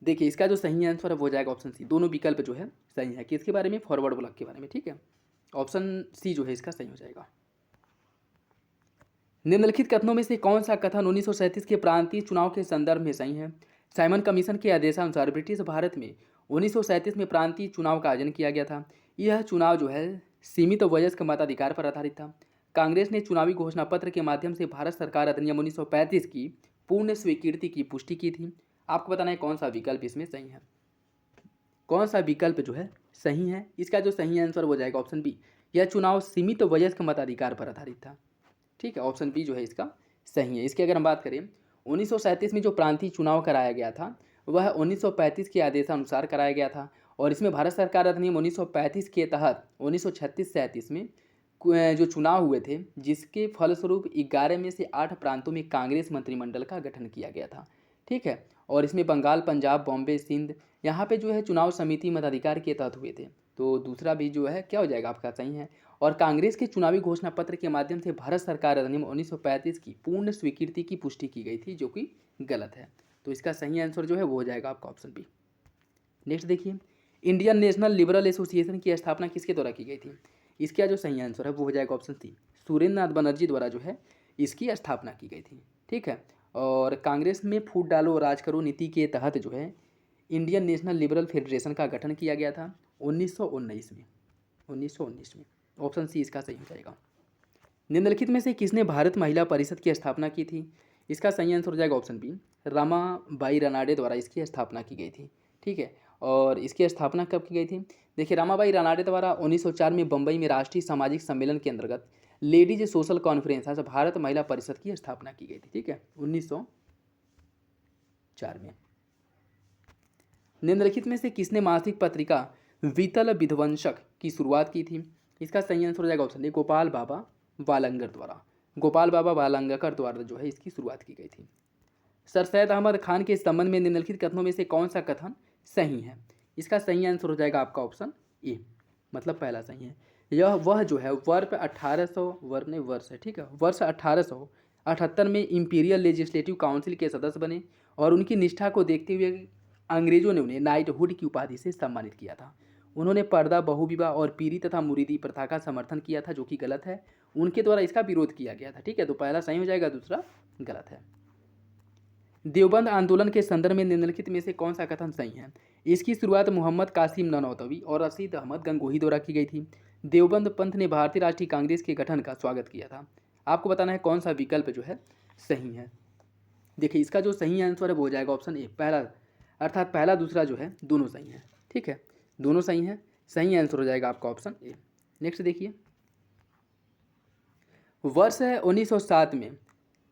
देखिए इसका जो सही आंसर है वो हो जाएगा ऑप्शन सी, दोनों विकल्प जो है सही है। किसके बारे में? फॉरवर्ड ब्लॉक के बारे में। ठीक है, ऑप्शन सी जो है इसका सही हो जाएगा। निम्नलिखित कथनों में से कौन सा कथन 1937 के प्रांतीय चुनाव के संदर्भ में सही है? साइमन कमीशन के आदेशानुसार ब्रिटिश भारत में 1937 में प्रांतीय चुनाव का आयोजन किया गया था। यह चुनाव जो है सीमित वयस्क मताधिकार पर आधारित था। कांग्रेस ने चुनावी घोषणा पत्र के माध्यम से भारत सरकार अधिनियम 1935 की पूर्ण स्वीकृति की पुष्टि की थी। आपको बताना है कौन सा विकल्प इसमें सही है, कौन सा विकल्प जो है सही है। इसका जो सही आंसर हो जाएगा ऑप्शन बी, यह चुनाव सीमित वयस्क मताधिकार पर आधारित था। ठीक है, ऑप्शन बी जो है इसका सही है। इसकी अगर हम बात करें 1937 में जो प्रांतीय चुनाव कराया गया था वह 1935 के आदेशानुसार कराया गया था और इसमें भारत सरकार अधिनियम 1935 के तहत 1936-37 में जो चुनाव हुए थे जिसके फलस्वरूप 11 में से 8 प्रांतों में कांग्रेस मंत्रिमंडल का गठन किया गया था। ठीक है, और इसमें बंगाल, पंजाब, बॉम्बे, सिंध, यहाँ पे जो है चुनाव समिति मताधिकार के तहत हुए थे। तो दूसरा भी जो है क्या हो जाएगा आपका सही है। और कांग्रेस के चुनावी घोषणा पत्र के माध्यम से भारत सरकार अधिनियम 1935 की पूर्ण स्वीकृति की पुष्टि की गई थी, जो कि गलत है। तो इसका सही आंसर जो है वो हो जाएगा आपका ऑप्शन बी। नेक्स्ट देखिए, इंडियन नेशनल लिबरल एसोसिएशन की स्थापना किसके द्वारा की गई थी? इसका जो सही आंसर है वो हो जाएगा ऑप्शन सी, सुरेंद्र नाथ बनर्जी द्वारा जो है इसकी स्थापना की गई थी। ठीक है, और कांग्रेस में फूट डालो राज करो नीति के तहत जो है इंडियन नेशनल लिबरल फेडरेशन का गठन किया गया था 1919 में। 1919 में ऑप्शन सी इसका सही हो जाएगा। निम्नलिखित में से किसने भारत महिला परिषद की स्थापना की थी? इसका सही आंसर हो जाएगा ऑप्शन बी, रमाबाई रनाडे द्वारा इसकी स्थापना की गई थी। ठीक है, और इसकी स्थापना कब की गई थी? देखिए रमाबाई रनाडे द्वारा 1904 में बम्बई में राष्ट्रीय सामाजिक सम्मेलन के अंतर्गत लेडीज सोशल कॉन्फ्रेंस भारत महिला परिषद की स्थापना की गई थी। ठीक है, 1904 में। निम्नलिखित में से किसने मासिक पत्रिका वितल विध्वंसक की शुरुआत की थी? इसका सही आंसर हो जाएगा ऑप्शन डी, गोपाल बाबा वालंगर द्वारा। गोपाल बाबा वालंगकर द्वारा जो है इसकी शुरुआत की गई थी। सर सैयद अहमद खान के संबंध में निम्नलिखित कथनों में से कौन सा कथन सही है? इसका सही आंसर हो जाएगा आपका ऑप्शन ए, मतलब पहला सही है। यह वह जो है वर्ष 1878 में इंपीरियल लेजिस्लेटिव काउंसिल के सदस्य बने और उनकी निष्ठा को देखते हुए अंग्रेजों ने उन्हें नाइटहुड की उपाधि से सम्मानित किया था। उन्होंने पर्दा, बहुविवाह और पीरी तथा मुरीदी प्रथा का समर्थन किया था, जो कि गलत है। उनके द्वारा इसका विरोध किया गया था। ठीक है, तो पहला सही हो जाएगा, दूसरा गलत है। देवबंद आंदोलन के संदर्भ में निम्नलिखित में से कौन सा कथन सही है? इसकी शुरुआत मोहम्मद कासिम ननौतवी और रशीद अहमद गंगोही द्वारा की गई थी। देवबंद पंथ ने भारतीय राष्ट्रीय कांग्रेस के गठन का स्वागत किया था। आपको बताना है कौन सा विकल्प जो है सही है। देखिए इसका जो सही आंसर है वो हो जाएगा ऑप्शन ए, पहला, अर्थात पहला दूसरा जो है दोनों सही है। ठीक है, दोनों सही है, सही आंसर हो जाएगा आपका ऑप्शन ए। नेक्स्ट देखिए, वर्ष 1907 में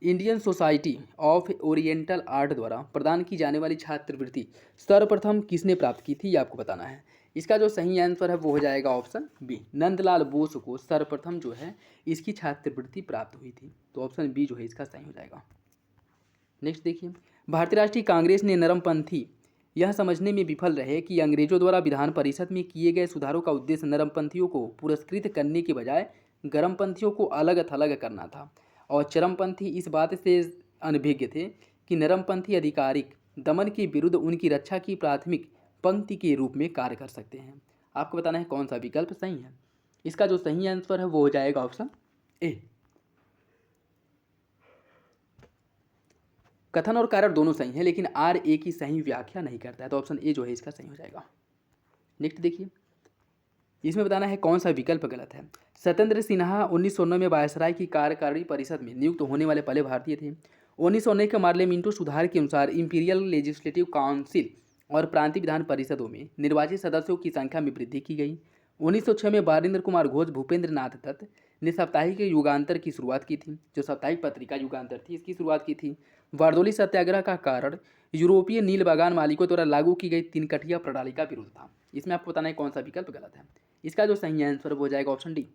Indian society of oriental art द्वारा प्रदान की जाने वाली छात्रवृत्ति सर्वप्रथम किसने प्राप्त की थी, ये आपको बताना है। इसका जो सही आंसर है वो हो जाएगा ऑप्शन बी, नंदलाल बोस को सर्वप्रथम जो है इसकी छात्रवृत्ति प्राप्त हुई थी। तो ऑप्शन बी जो है इसका सही हो जाएगा। नेक्स्ट देखिए, भारतीय राष्ट्रीय कांग्रेस ने नरमपंथी यह समझने में विफल रहे कि अंग्रेजों द्वारा विधान परिषद में किए गए सुधारों का उद्देश्य नरमपंथियों को पुरस्कृत करने के बजाय गर्मपंथियों को अलग थलग करना था, और चरमपंथी इस बात से अनभिज्ञ थे कि नरमपंथी आधिकारिक दमन के विरुद्ध उनकी रक्षा की प्राथमिक पंक्ति के रूप में कार्य कर सकते हैं। आपको बताना है कौन सा विकल्प सही है। इसका जो सही आंसर है वो हो जाएगा ऑप्शन ए। कथन और कारण दोनों सही हैं, लेकिन आर ए की सही व्याख्या नहीं करता है, तो ऑप्शन ए जो है इसका सही हो जाएगा। नेक्स्ट देखिए, इसमें बताना है कौन सा विकल्प गलत है। सत्येंद्र सिन्हा 1909 में वायसराय की कार्यकारिणी परिषद में नियुक्त होने वाले पहले भारतीय थे। 1909 के पार्लियामेंटो सुधार के अनुसार इंपीरियल लेजिस्लेटिव काउंसिल और प्रांतीय विधान परिषदों में निर्वाचित सदस्यों की संख्या में वृद्धि की गई। 1906 में बारिंद्र कुमार घोष भूपेंद्र नाथ दत्त ने साप्ताहिक युगांतर की शुरुआत की थी, जो साप्ताहिक पत्रिका युगांतर थी इसकी शुरुआत की थी। बारदोली सत्याग्रह का कारण यूरोपीय नील बागान मालिकों द्वारा लागू की गई तीन कठिया प्रणाली का विरोध था। इसमें आपको बताना है कौन सा विकल्प गलत है। इसका जो सही आंसर हो जाएगा ऑप्शन डी।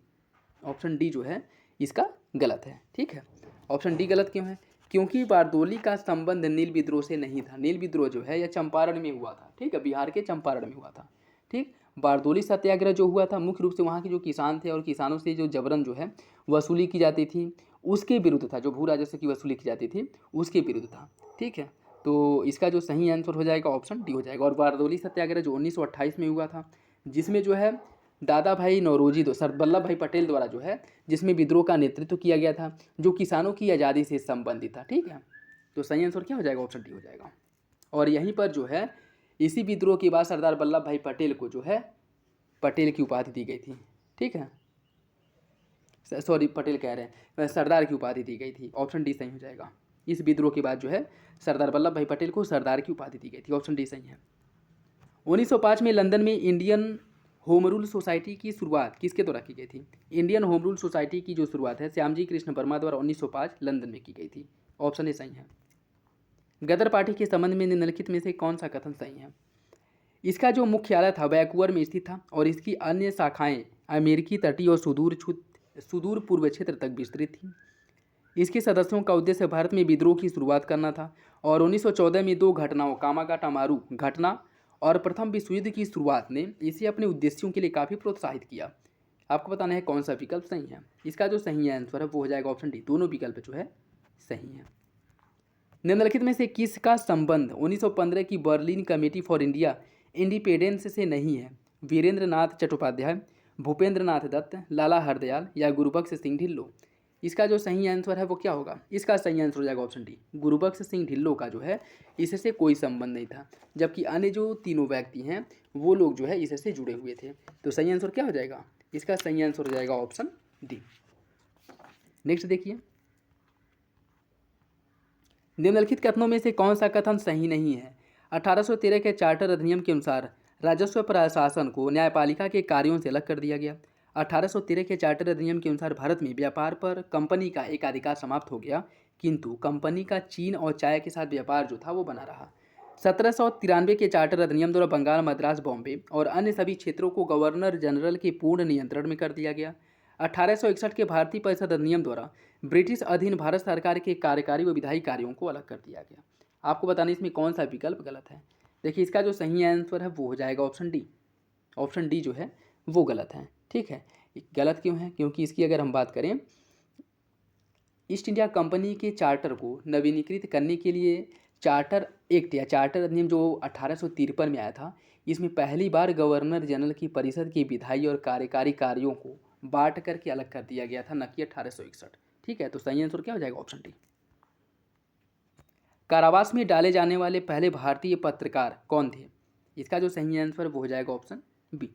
ऑप्शन डी जो है इसका गलत है। ठीक है, ऑप्शन डी गलत क्यों है? क्योंकि बारदोली का संबंध नील विद्रोह से नहीं था। नील विद्रोह जो है यह चंपारण में हुआ था। ठीक है, बिहार के चंपारण में हुआ था। ठीक, बारदोली सत्याग्रह जो हुआ था मुख्य रूप से वहाँ के जो किसान थे और किसानों से जो जबरन जो है वसूली की जाती थी उसके विरुद्ध था। जो भू राजस्व की वसूली की जाती थी उसके विरुद्ध था। ठीक है, तो इसका जो सही आंसर हो जाएगा ऑप्शन डी हो जाएगा। और बारदोली सत्याग्रह जो 1928 में हुआ था, जिसमें जो है दादा भाई नौरोजी सरदार वल्लभ भाई पटेल द्वारा जो है जिसमें विद्रोह का नेतृत्व किया गया था, जो किसानों की आज़ादी से संबंधित था। ठीक है, तो सही आंसर क्या हो जाएगा? ऑप्शन डी हो जाएगा। और यहीं पर जो है इसी विद्रोह के बाद सरदार वल्लभ भाई पटेल को जो है पटेल की उपाधि दी गई थी। ठीक है, सॉरी पटेल कह रहे हैं, सरदार की उपाधि दी गई थी। ऑप्शन डी सही हो जाएगा। इस विद्रोह के बाद जो है सरदार वल्लभ भाई पटेल को सरदार की उपाधि दी गई थी। ऑप्शन डी सही है। 1905 में लंदन में इंडियन होम रूल सोसाइटी की शुरुआत किसके द्वारा की गई थी? इंडियन होम रूल सोसाइटी की जो शुरुआत है श्यामजी कृष्ण वर्मा द्वारा 1905 लंदन में की गई थी। ऑप्शन ए सही है। गदर पार्टी के संबंध में निम्नलिखित में से कौन सा कथन सही है? इसका जो मुख्यालय था वैंकूवर में स्थित था और इसकी अन्य शाखाएं अमेरिकी तटीय और सुदूर पूर्व क्षेत्र तक विस्तृत थी। इसके सदस्यों का उद्देश्य भारत में विद्रोह की शुरुआत करना था और 1914 में दो घटनाओं कामागाटा मारू घटना और प्रथम विश्व युद्ध की शुरुआत ने इसे अपने उद्देश्यों के लिए काफ़ी प्रोत्साहित किया। आपको बताना है कौन सा विकल्प सही है। इसका जो सही आंसर है वो हो जाएगा ऑप्शन डी। दोनों विकल्प जो है सही है। निम्नलिखित में से किसका संबंध 1915 की Berlin committee for India independence से नहीं है? वीरेंद्र नाथ चट्टोपाध्याय, भूपेंद्र नाथ दत्त, लाला हरदयाल या गुरुबख्श सिंह ढिल्लो? इसका जो सही आंसर है वो क्या होगा? इसका सही आंसर हो जाएगा ऑप्शन डी। गुरुबख्श सिंह ढिल्लो का जो है इससे कोई संबंध नहीं था, जबकि अन्य जो तीनों व्यक्ति हैं वो लोग जो है इससे जुड़े हुए थे। तो सही आंसर क्या हो जाएगा? इसका सही आंसर हो जाएगा ऑप्शन डी। नेक्स्ट देखिए, निम्नलिखित कथनों में से कौन सा कथन सही नहीं है? 1813 के चार्टर अधिनियम के अनुसार राजस्व प्रशासन को न्यायपालिका के कार्यों से अलग कर दिया गया। 1813 के चार्टर अधिनियम के अनुसार भारत में व्यापार पर कंपनी का एक अधिकार समाप्त हो गया, किंतु कंपनी का चीन और चाय के साथ व्यापार जो था वो बना रहा। 1793 के चार्टर अधिनियम द्वारा बंगाल, मद्रास, बॉम्बे और अन्य सभी क्षेत्रों को गवर्नर जनरल के पूर्ण नियंत्रण में कर दिया गया। 1861 के भारतीय परिषद अधिनियम द्वारा ब्रिटिश अधीन भारत सरकार के कार्यकारी व विधायी कार्यों को अलग कर दिया गया। आपको बताना इसमें कौन सा विकल्प गलत है। देखिए, इसका जो सही आंसर है वो हो जाएगा ऑप्शन डी। ऑप्शन डी जो है वो गलत है। ठीक है, गलत क्यों है? क्योंकि इसकी अगर हम बात करें ईस्ट इंडिया कंपनी के चार्टर को नवीनीकृत करने के लिए चार्टर एक्ट या चार्टर अधिनियम जो 1853 में आया था, इसमें पहली बार गवर्नर जनरल की परिषद के विधायी और कार्यकारी कार्यों को बांट करके अलग कर दिया गया था, न कि 1861। ठीक है, तो सही आंसर क्या हो जाएगा? Option D. कारावास में डाले जाने वाले पहले भारतीय पत्रकार कौन थे? इसका जो सही आंसर वो हो जाएगा ऑप्शन बी।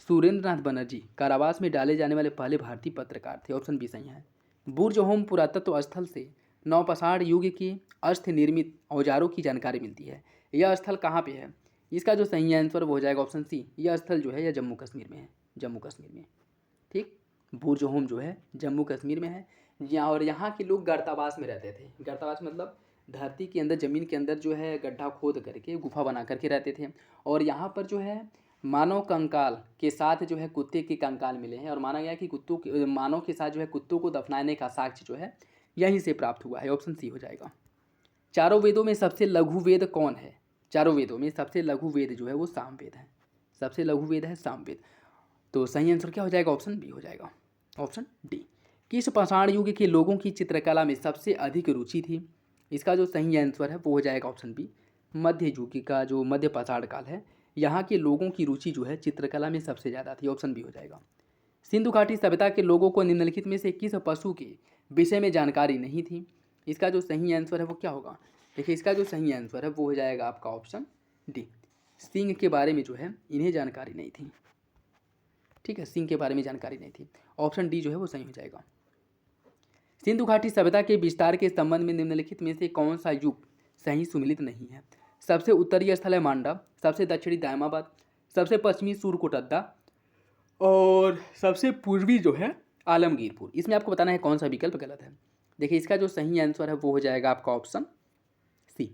सुरेंद्र नाथ बनर्जी कारावास में डाले जाने वाले पहले भारतीय पत्रकार थे। ऑप्शन बी सही है। बुर्ज होम पुरातत्व स्थल से नवपाषाण युग के अस्थ निर्मित औजारों की जानकारी मिलती है। यह स्थल कहाँ पे है? इसका जो सही आंसर वो हो जाएगा ऑप्शन सी। यह स्थल जो है यह जम्मू कश्मीर में है। जम्मू कश्मीर में। ठीक, बुर्ज होम जो है जम्मू कश्मीर में है। यहाँ और यहाँ के लोग गर्तावास में रहते थे। गर्तावास मतलब धरती के अंदर, ज़मीन के अंदर जो है गड्ढा खोद करके गुफा बना करके रहते थे। और यहाँ पर जो है मानव कंकाल के साथ जो है कुत्ते के कंकाल मिले हैं और माना गया कि कुत्तों के मानव के साथ जो है कुत्तों को दफनाने का साक्ष्य जो है यहीं से प्राप्त हुआ है। ऑप्शन सी हो जाएगा। चारों वेदों में सबसे लघु वेद कौन है? चारों वेदों में सबसे लघु वेद जो है वो सामवेद है। सबसे लघु वेद है सामवेद। तो सही आंसर क्या हो जाएगा? ऑप्शन बी हो जाएगा। Option D. किस पाषाण युग के लोगों की चित्रकला में सबसे अधिक रुचि थी? इसका जो सही आंसर है वो हो जाएगा ऑप्शन बी। मध्य युग का जो मध्य पाषाण काल है, यहाँ के लोगों की रुचि जो है चित्रकला में सबसे ज़्यादा थी। ऑप्शन बी हो जाएगा। सिंधु घाटी सभ्यता के लोगों को निम्नलिखित में से किस पशु के विषय में जानकारी नहीं थी? इसका जो सही आंसर है वो क्या होगा? देखिए, इसका जो सही आंसर है वो हो जाएगा आपका ऑप्शन डी। सिंह के बारे में जो है इन्हें जानकारी नहीं थी। ठीक है, सिंह के बारे में जानकारी नहीं थी। ऑप्शन डी जो है वो सही हो जाएगा। सिंधु घाटी सभ्यता के विस्तार के संबंध में निम्नलिखित में से कौन सा युग सही सुमिलित नहीं है? सबसे उत्तरीय स्थल है मांडा, सबसे दक्षिणी दायमाबाद, सबसे पश्चिमी सूरकोटद्दा और सबसे पूर्वी जो है आलमगीरपुर। इसमें आपको बताना है कौन सा विकल्प गलत है। देखिए इसका जो सही आंसर है वो हो जाएगा आपका ऑप्शन सी,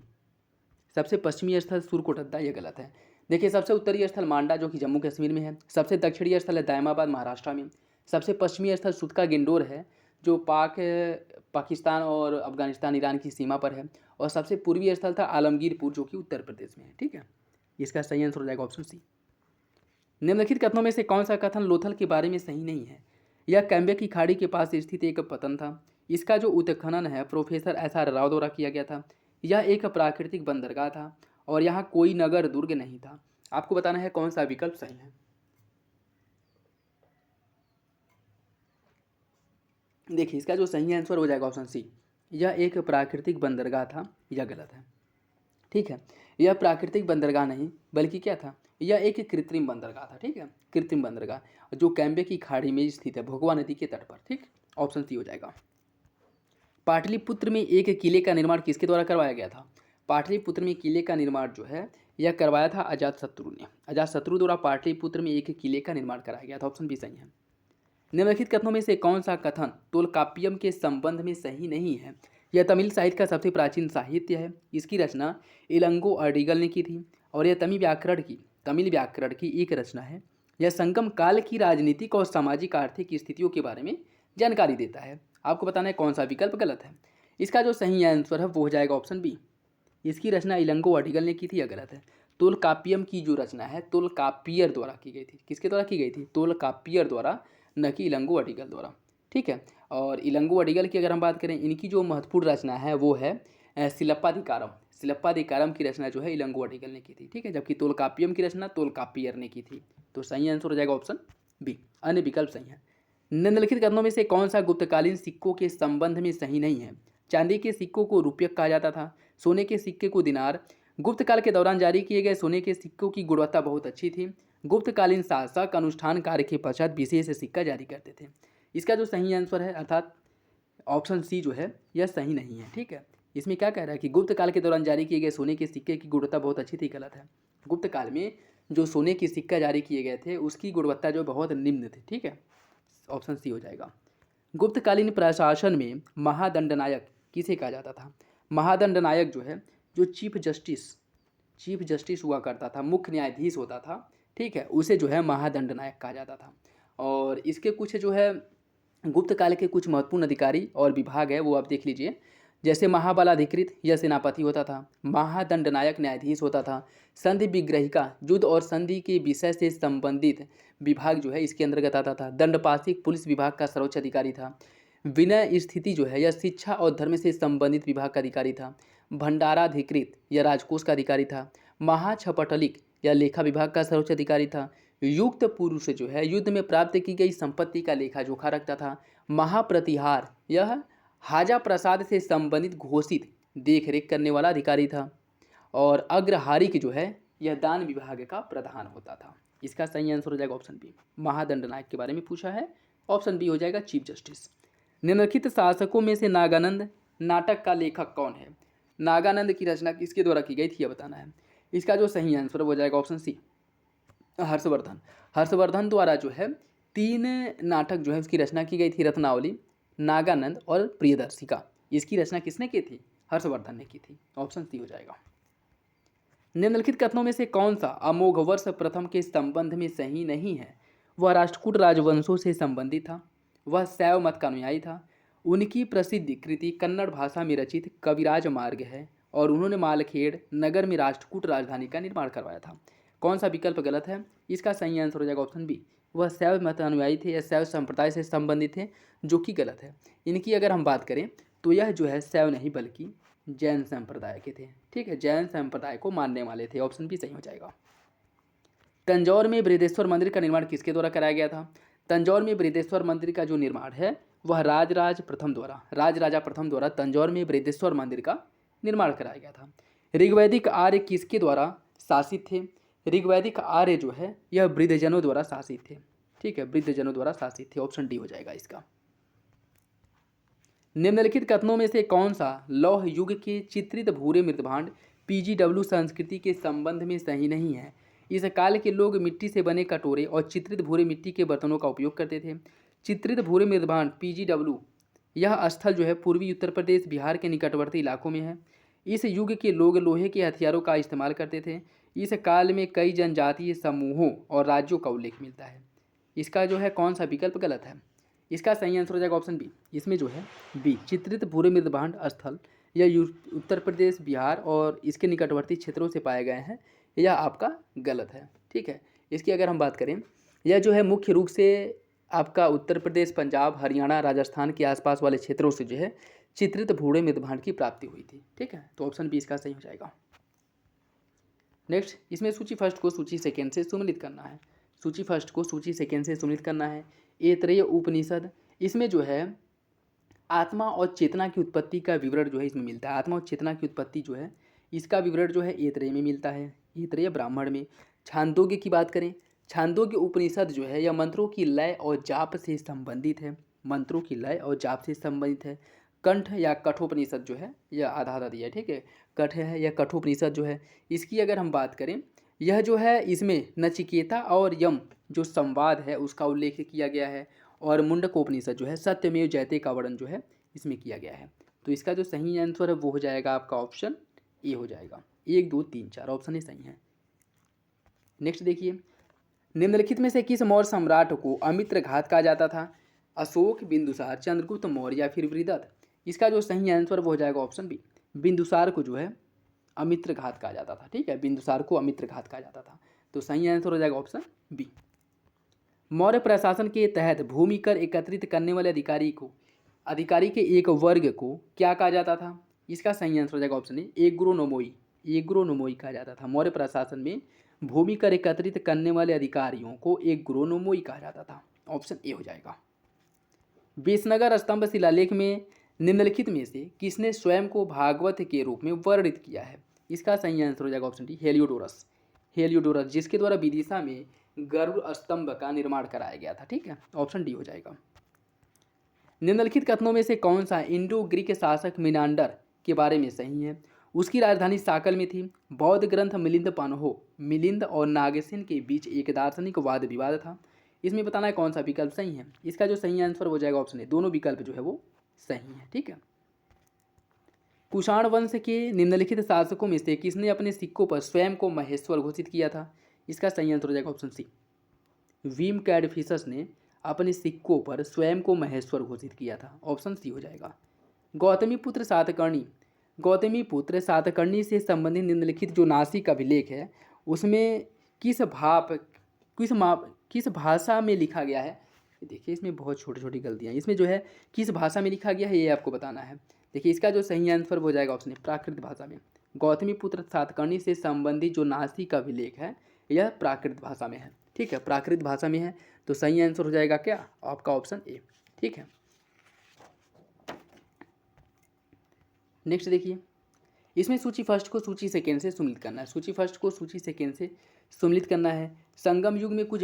सबसे पश्चिमी स्थल सूरकोटद्दा, ये गलत है। देखिए सबसे उत्तरीय स्थल मांडा जो कि जम्मू कश्मीर में है, सबसे दक्षिणी स्थल है दायमाबाद महाराष्ट्र में, सबसे पश्चिमी स्थल सुतका गिंडोर है जो पाकिस्तान और अफगानिस्तान ईरान की सीमा पर है, और सबसे पूर्वी स्थल था आलमगीरपुर जो कि उत्तर प्रदेश में है। ठीक है, इसका सही आंसर हो जाएगा ऑप्शन सी। निम्नलिखित कथनों में से कौन सा कथन लोथल के बारे में सही नहीं है? यह कैम्बे की खाड़ी के पास स्थित एक पतन था। इसका जो उत्खनन है प्रोफेसर SR राव द्वारा किया गया था। यह एक प्राकृतिक बंदरगाह था और यहाँ कोई नगर दुर्ग नहीं था। आपको बताना है कौन सा विकल्प सही है। देखिए इसका जो सही आंसर हो जाएगा ऑप्शन सी, यह एक प्राकृतिक बंदरगाह था, यह गलत है। ठीक है, यह प्राकृतिक बंदरगाह नहीं बल्कि क्या था, यह एक कृत्रिम बंदरगाह था। ठीक है, कृत्रिम बंदरगाह जो कैम्बे की खाड़ी में स्थित है, भोगवा नदी के तट पर। ठीक, ऑप्शन सी हो जाएगा। पाटलिपुत्र में एक किले का निर्माण किसके द्वारा करवाया गया था? पाटलिपुत्र में किले का निर्माण जो है यह करवाया था अजातशत्रु ने। अजातशत्रु द्वारा पाटलिपुत्र में एक किले का निर्माण कराया गया था। ऑप्शन बी सही है। निम्नलिखित कथनों में से कौन सा कथन तोलकाप्पियम के संबंध में सही नहीं है? यह तमिल साहित्य का सबसे प्राचीन साहित्य है। इसकी रचना इलंगो अडिगल ने की थी और यह तमिल व्याकरण की एक रचना है। यह संगम काल की राजनीतिक और सामाजिक आर्थिक स्थितियों के बारे में जानकारी देता है। आपको बताना है कौन सा विकल्प गलत है। इसका जो सही आंसर है वो हो जाएगा ऑप्शन बी, इसकी रचना इलंगो अडिगल ने की थी, यह गलत है। तोलकाप्पियम की जो रचना है तोलकाप्पियर द्वारा की गई थी। किसके द्वारा की गई थी? तोलकाप्पियर द्वारा, न कि इलंगो अडिगल द्वारा। ठीक है, और इलंगो अडिगल की अगर हम बात करें, इनकी जो महत्वपूर्ण रचना है वो है सिलप्पाधिकारम। सिलप्पाधिकारम की रचना जो है इलंगो अडिगल ने की थी। ठीक है, जबकि तोलकाप्पियम की रचना तोलकाप्पियर ने की थी। तो सही आंसर हो जाएगा ऑप्शन बी, अन्य विकल्प सही है। निम्नलिखित कथनों में से कौन सा गुप्तकालीन सिक्कों के संबंध में सही नहीं है? चांदी के सिक्कों को रुपयक कहा जाता था, सोने के सिक्के को दिनार। गुप्त काल के दौरान जारी किए गए सोने के सिक्कों की गुणवत्ता बहुत अच्छी थी। गुप्तकालीन शासक अनुष्ठान कार्य के पश्चात विशेष सिक्का जारी करते थे। इसका जो सही आंसर है अर्थात ऑप्शन सी जो है यह सही नहीं है। ठीक है, इसमें क्या कह रहा है कि गुप्त काल के दौरान जारी किए गए सोने के सिक्के की गुणवत्ता बहुत अच्छी थी, गलत है। गुप्त काल में जो सोने के सिक्का जारी किए गए थे उसकी गुणवत्ता जो बहुत निम्न थी। ठीक है, ऑप्शन सी हो जाएगा। गुप्तकालीन प्रशासन में महादंडनायक किसे कहा जाता था? महादंडनायक जो है, जो चीफ जस्टिस हुआ करता था, मुख्य न्यायाधीश होता था। ठीक है, उसे जो है महादंडनायक कहा जाता था। और इसके कुछ जो है गुप्त काल के कुछ महत्वपूर्ण अधिकारी और विभाग है वो आप देख लीजिए। जैसे महाबलाधिकृत यह सेनापति होता था, महादंडनायक न्यायाधीश होता था, संधि विग्रहिका युद्ध और संधि के विषय से संबंधित विभाग जो है इसके अंतर्गत आता था, दंडपाशिक पुलिस विभाग का सर्वोच्च अधिकारी था, विनय स्थिति जो है यह शिक्षा और धर्म से संबंधित विभाग का अधिकारी था, भंडाराधिकृत यह राजकोष का अधिकारी था, महाछपटलिक यह लेखा विभाग का सर्वोच्च अधिकारी था, युक्त पुरुष जो है युद्ध में प्राप्त की गई संपत्ति का लेखा जोखा रखता था, महाप्रतिहार यह हाजा प्रसाद से संबंधित घोषित देखरेख करने वाला अधिकारी था, और अग्रहारिक जो है यह दान विभाग का प्रधान होता था। इसका सही आंसर हो जाएगा ऑप्शन बी, महादंडनायक के बारे में पूछा है, ऑप्शन बी हो जाएगा चीफ जस्टिस। निम्नलिखित शासकों में से नागानंद नाटक का लेखक कौन है? नागानंद की रचना किसके द्वारा की गई थी यह बताना है। इसका जो सही आंसर हो जाएगा ऑप्शन सी, हर्षवर्धन। हर्षवर्धन द्वारा जो है 3 नाटक जो है उसकी रचना की गई थी, रत्नावली, नागानंद और प्रियदर्शिका। इसकी रचना किसने की थी? हर्षवर्धन ने की थी। ऑप्शन सी हो जाएगा। निम्नलिखित कथनों में से कौन सा अमोघवर्ष प्रथम के संबंध में सही नहीं है? वह राष्ट्रकूट राजवंशों से संबंधित था, वह शैव मत का अनुयायी था, उनकी प्रसिद्ध कृति कन्नड़ भाषा में रचित कविराज मार्ग है, और उन्होंने मालखेड़ नगर में राष्ट्रकूट राजधानी का निर्माण करवाया था। कौन सा विकल्प गलत है? इसका सही आंसर हो जाएगा ऑप्शन बी, वह शैव मत अनुयायी थे या शैव संप्रदाय से संबंधित थे, जो कि गलत है। इनकी अगर हम बात करें तो यह जो है शैव नहीं बल्कि जैन संप्रदाय के थे। ठीक है, जैन संप्रदाय को मानने वाले थे। ऑप्शन बी सही हो जाएगा। तंजौर में बृहदेश्वर मंदिर का निर्माण किसके द्वारा कराया गया था? तंजौर में बृहदेश्वर मंदिर का जो निर्माण है वह राजराजा प्रथम द्वारा तंजौर में बृहदेश्वर मंदिर का निर्माण कराया गया था। ऋग्वैदिक आर्य किसके द्वारा शासित थे? ऋग्वैदिक आर्य जो है यह वृद्धजनों द्वारा शासित थे। ठीक है, वृद्धजनों द्वारा शासित थे। ऑप्शन डी हो जाएगा इसका। निम्नलिखित कथनों में से कौन सा लौह युग के चित्रित भूरे मृदभांड पीजीडब्ल्यू संस्कृति के संबंध में सही नहीं है? इस काल के लोग मिट्टी से बने कटोरे और चित्रित भूरे मिट्टी के बर्तनों का उपयोग करते थे। चित्रित भूरे मृदभांड पीजीडब्ल्यू यह स्थल जो है पूर्वी उत्तर प्रदेश बिहार के निकटवर्ती इलाकों में है। इस युग के लोग लोहे के हथियारों का इस्तेमाल करते थे। इस काल में कई जनजातीय समूहों और राज्यों का उल्लेख मिलता है। इसका जो है कौन सा विकल्प गलत है? इसका सही आंसर हो जाएगा ऑप्शन बी। इसमें जो है बी, चित्रित भूरे मृदभांड स्थल यह उत्तर प्रदेश बिहार और इसके निकटवर्ती क्षेत्रों से पाए गए हैं, यह आपका गलत है। ठीक है, इसकी अगर हम बात करें, यह जो है मुख्य रूप से आपका उत्तर प्रदेश, पंजाब, हरियाणा, राजस्थान के आसपास वाले क्षेत्रों से जो है चित्रित भूरे मृदभांड की प्राप्ति हुई थी। ठीक है, तो ऑप्शन बी इसका सही हो जाएगा। नेक्स्ट, इसमें सूची फर्स्ट को सूची सेकेंड से सम्मिलित करना है। सूची फर्स्ट को सूची सेकेंड से सम्मिलित करना है। ऐतरेय उपनिषद, इसमें जो है आत्मा और चेतना की उत्पत्ति का विवरण जो है इसमें मिलता है। आत्मा और चेतना की उत्पत्ति जो है इसका विवरण जो है ऐतरेय में मिलता है, ऐतरेय ब्राह्मण में। छांदोग्य की बात करें, छांदोग्य उपनिषद जो है यह मंत्रों की लय और जाप से संबंधित है। मंत्रों की लय और जाप से संबंधित है। कंठ या कठोपनिषद जो है यह आधा आधा दिया है। ठीक है, कठ है या कठोपनिषद जो है, इसकी अगर हम बात करें, यह जो है इसमें नचिकेता और यम जो संवाद है उसका उल्लेख किया गया है। और मुंडकोपनिषद जो है सत्यमेव जयते का वर्णन जो है इसमें किया गया है। तो इसका जो सही आंसर है वो हो जाएगा आपका ऑप्शन ए हो जाएगा। 1 2 3 4 ऑप्शन ही सही है। नेक्स्ट देखिए, निम्नलिखित में से किस मौर्य सम्राट को अमित्र घात कहा जाता था? अशोक, बिंदुसार, चंद्रगुप्त मौर्य या फिर वृहदत्त? इसका जो सही आंसर वो हो जाएगा ऑप्शन बी। बिंदुसार को जो है अमित्र घात कहा जाता था। ठीक है, बिंदुसार को अमित्र घात कहा जाता था। तो सही आंसर हो जाएगा ऑप्शन बी। मौर्य प्रशासन के तहत भूमि कर एकत्रित करने वाले अधिकारी के एक वर्ग को क्या कहा जाता था? इसका सही आंसर हो जाएगा ऑप्शन ए, एग्रोनोमोई। एग्रोनोमोई कहा जाता था। मौर्य प्रशासन में भूमि कर एकत्रित करने वाले अधिकारियों को एग्रोनोमोई कहा जाता था। ऑप्शन ए हो जाएगा। विसनगर स्तंभ शिलालेख में निम्नलिखित में से किसने स्वयं को भागवत के रूप में वर्णित किया है? इसका सही आंसर हो जाएगा ऑप्शन डी, हेलियोडोरस। हेलियोडोरस, जिसके द्वारा विदिशा में गरुड़ स्तंभ का निर्माण कराया गया था। ठीक है, ऑप्शन डी हो जाएगा। निम्नलिखित कथनों में से कौन सा इंडो ग्रीक शासक मिनांडर के बारे में सही है? उसकी राजधानी साकल में थी। बौद्ध ग्रंथ मिलिंद और नागसेन के बीच एक दार्शनिक वाद विवाद था। इसमें बताना है कौन सा विकल्प सही है। इसका जो सही आंसर हो जाएगा ऑप्शन ए, दोनों विकल्प जो है वो सही है। ठीक है, कुषाण वंश के निम्नलिखित शासकों में से किसने अपने सिक्कों पर स्वयं को महेश्वर घोषित किया था? इसका सही आंसर हो जाएगा ऑप्शन सी, वीम कैडफिसस ने अपने सिक्कों पर स्वयं को महेश्वर घोषित किया था। ऑप्शन सी हो जाएगा। गौतमी पुत्र सातकर्णी से संबंधित निम्नलिखित जो नासिक अभिलेख है उसमें किस भाषा में लिखा गया है? देखिए इसमें बहुत छोटी छोटी गलतियाँ हैं। इसमें जो है किस भाषा में लिखा गया है ये आपको बताना है। देखिए इसका जो सही आंसर हो जाएगा ऑप्शन ए, प्राकृत भाषा में। गौतमी पुत्र सातकर्णी से संबंधित जो नासिक अभिलेख है यह प्राकृत भाषा में है। ठीक है, प्राकृत भाषा में है। तो सही आंसर हो जाएगा क्या आपका ऑप्शन ए। ठीक है, नेक्स्ट देखिए, इसमें सूची फर्स्ट को सूची सेकेंड से सम्मिलित करना है। सूची फर्स्ट को सूची सेकेंड से सम्मिलित करना है। संगम युग में कुछ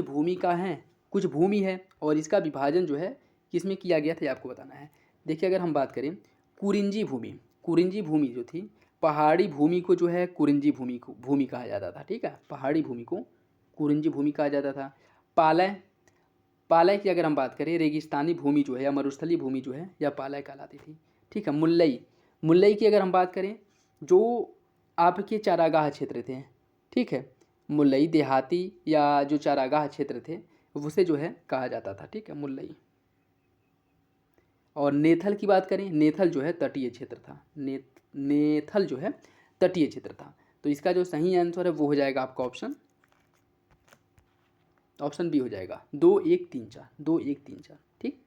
भूमि है और इसका विभाजन जो है किसमें किया गया था आपको बताना है। देखिए अगर हम बात करें कुरिंजी भूमि जो थी, पहाड़ी भूमि को जो है कुरिंजी भूमि कहा जाता था। ठीक है, पहाड़ी भूमि को कुरिंजी भूमि कहा जाता था। पालय की अगर हम बात करें, रेगिस्तानी भूमि जो है या मरुस्थली भूमि जो है यह पालय कहलाती थी। ठीक है, मुल्लई की अगर हम बात करें, जो आपके चारागाह क्षेत्र थे। ठीक है, मुल्लई देहाती या जो चारागाह क्षेत्र थे उसे जो है कहा जाता था। ठीक है, मुल्लई। और नेथल की बात करें, नेथल जो है तटीय क्षेत्र था। नेथल जो है तटीय क्षेत्र था। तो इसका जो सही आंसर है वो हो जाएगा आपका ऑप्शन बी हो जाएगा, 2 1 3 4 2 1 3 4। ठीक,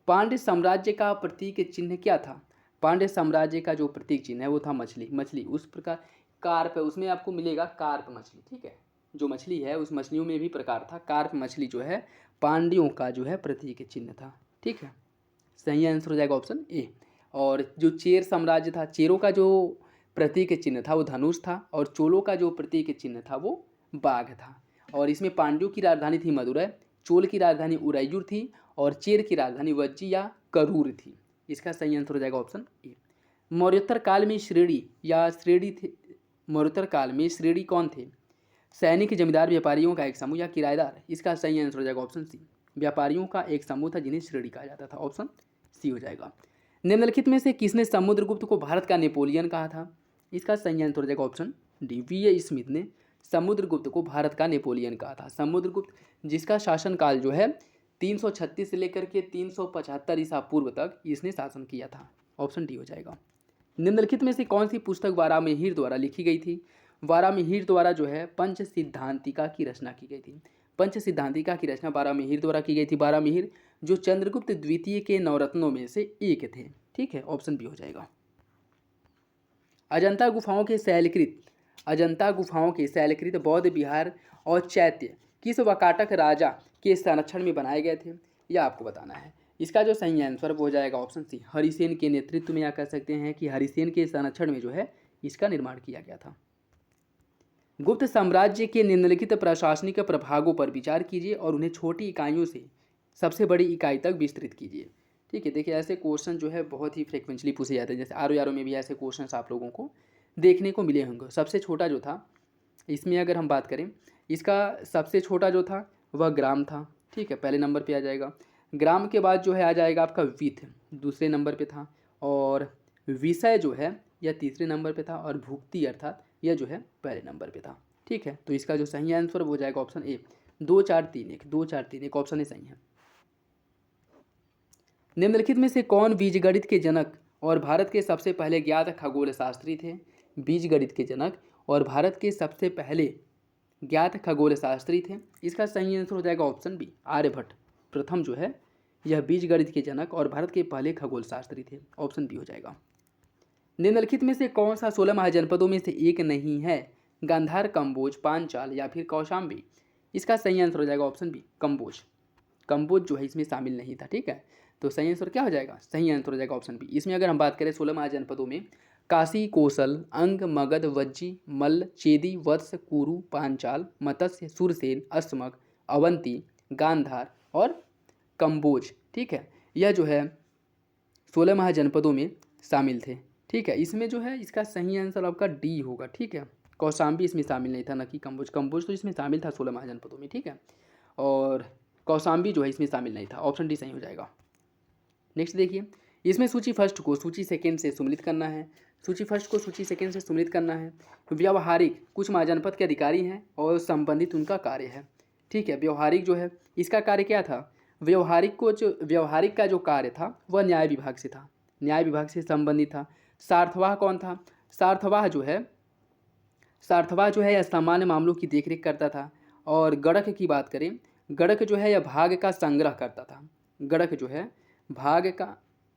पांड्य साम्राज्य का प्रतीक चिन्ह क्या था? पांड्य साम्राज्य का जो प्रतीक चिन्ह है वो था मछली। उस प्रकार कार्प है, उसमें आपको मिलेगा कार्प मछली। ठीक है, जो मछली है उस मछलियों में भी प्रकार था। कार्प मछली जो है पांड्यों का जो है प्रतीक चिन्ह था। ठीक है, सही आंसर हो जाएगा ऑप्शन ए। और जो चेर साम्राज्य था, चेरों का जो प्रतीक चिन्ह था वो धनुष था और चोलों का जो प्रतीक चिन्ह था वो बाघ था। और इसमें पांड्यों की राजधानी थी मदुरै, चोल की राजधानी उरैयूर थी और चेर की राजधानी वज्जी या करूर थी। इसका सही आंसर हो जाएगा ऑप्शन ए। मौर्योत्तर काल में श्रेणी या श्रेणी थे। मौर्योत्तर काल में श्रेणी कौन थे? सैनिक, जमींदार, व्यापारियों का एक समूह या किराएदार? इसका सही आंसर हो जाएगा ऑप्शन सी। व्यापारियों का एक समूह था जिन्हें श्रेणी कहा जाता था। ऑप्शन सी हो जाएगा। निम्नलिखित में से किसने समुद्रगुप्त को भारत का नेपोलियन कहा था? इसका सही आंसर हो जाएगा ऑप्शन डी। वी स्मिथ ने समुद्रगुप्त को भारत का नेपोलियन कहा था। समुद्रगुप्त जिसका शासनकाल जो है 336 से लेकर के 375 ईसा पूर्व तक इसने शासन किया था। ऑप्शन डी हो जाएगा। निम्नलिखित में से कौन सी पुस्तक वारामिहिर द्वारा लिखी गई थी? वारामिहिर द्वारा जो है पंच सिद्धांतिका की रचना की गई थी। पंच सिद्धांतिका की रचना वारामिहिर द्वारा की गई थी। वारामिहिर जो चंद्रगुप्त द्वितीय के नवरत्नों में से एक थे। ठीक है, ऑप्शन बी हो जाएगा। अजंता गुफाओं के शैलकृत बौद्ध विहार और चैत्य किस वाकाटक राजा के संरक्षण में बनाए गए थे? यह आपको बताना है। इसका जो सही आंसर वो हो जाएगा ऑप्शन सी। हरिसेन के नेतृत्व में, या कह सकते हैं कि हरिसेन के संरक्षण में जो है इसका निर्माण किया गया था। गुप्त साम्राज्य के निम्नलिखित प्रशासनिक प्रभागों पर विचार कीजिए और उन्हें छोटी इकाइयों से सबसे बड़ी इकाई तक विस्तृत कीजिए। ठीक है, देखिए ऐसे क्वेश्चन जो है बहुत ही फ्रिक्वेंटली पूछे जाते हैं। जैसे आर में भी ऐसे क्वेश्चन आप लोगों को देखने को मिले होंगे। सबसे छोटा जो था इसमें अगर हम बात करें, इसका सबसे छोटा जो था वह ग्राम था। ठीक है, पहले नंबर पे आ जाएगा। ग्राम के बाद जो है आ जाएगा आपका वित्त, दूसरे नंबर पे था। और विषय जो है यह तीसरे नंबर पे था। और भुक्ति अर्थात यह जो है पहले नंबर पे था। ठीक है, तो इसका जो सही आंसर वो हो जाएगा ऑप्शन ए। 2 4 3 1 2 4 3 1 ऑप्शन ही सही है। निम्नलिखित में से कौन बीजगणित के जनक और भारत के सबसे पहले ज्ञात खगोल शास्त्री थे? बीजगणित के जनक और भारत के सबसे पहले ज्ञात खगोल शास्त्री थे। इसका सही आंसर हो जाएगा ऑप्शन बी, आर्यभट्ट। प्रथम जो है यह बीजगणित के जनक और भारत के पहले खगोल शास्त्री थे। ऑप्शन बी हो जाएगा। निम्नलिखित में से कौन सा 16 महाजनपदों में से एक नहीं है? गांधार, कंबोज, पांचाल या फिर कौशाम्बी? इसका सही आंसर हो जाएगा ऑप्शन बी, कंबोज। कंबोज जो है इसमें शामिल नहीं था। ठीक है, तो सही आंसर क्या हो जाएगा? सही आंसर हो जाएगा ऑप्शन बी। इसमें अगर हम बात करें 16 महाजनपदों में काशी, कौशल, अंग, मगध, वज्जी, मल्ल, चेदी, वत्स, कुरु, पांचाल, मत्स्य, सुरसेन, अस्मक, अवंती, गांधार और कंबोज। ठीक है, यह जो है 16 महाजनपदों में शामिल थे। ठीक है, इसमें जो है इसका सही आंसर आपका डी होगा। ठीक है, कौशाम्बी इसमें शामिल नहीं था, न कि कंबोज। कंबोज तो इसमें शामिल था 16 महाजनपदों में। ठीक है, और कौशाम्बी जो है इसमें शामिल नहीं था। ऑप्शन डी सही हो जाएगा। नेक्स्ट देखिए, इसमें सूची फर्स्ट को सूची सेकेंड से सम्मिलित करना है। सूची फर्स्ट को सूची सेकेंड से सम्मिलित करना है। व्यवहारिक कुछ महाजनपद के अधिकारी हैं और संबंधित उनका कार्य है। ठीक है, व्यवहारिक जो है इसका कार्य क्या था? व्यवहारिक का जो कार्य था वह न्याय विभाग से था, न्याय विभाग से संबंधित था। सार्थवाह कौन था? सार्थवाह जो है यह सामान्य मामलों की देखरेख करता था। और गणक की बात करें, गणक जो है यह भाग का संग्रह करता था। गणक जो है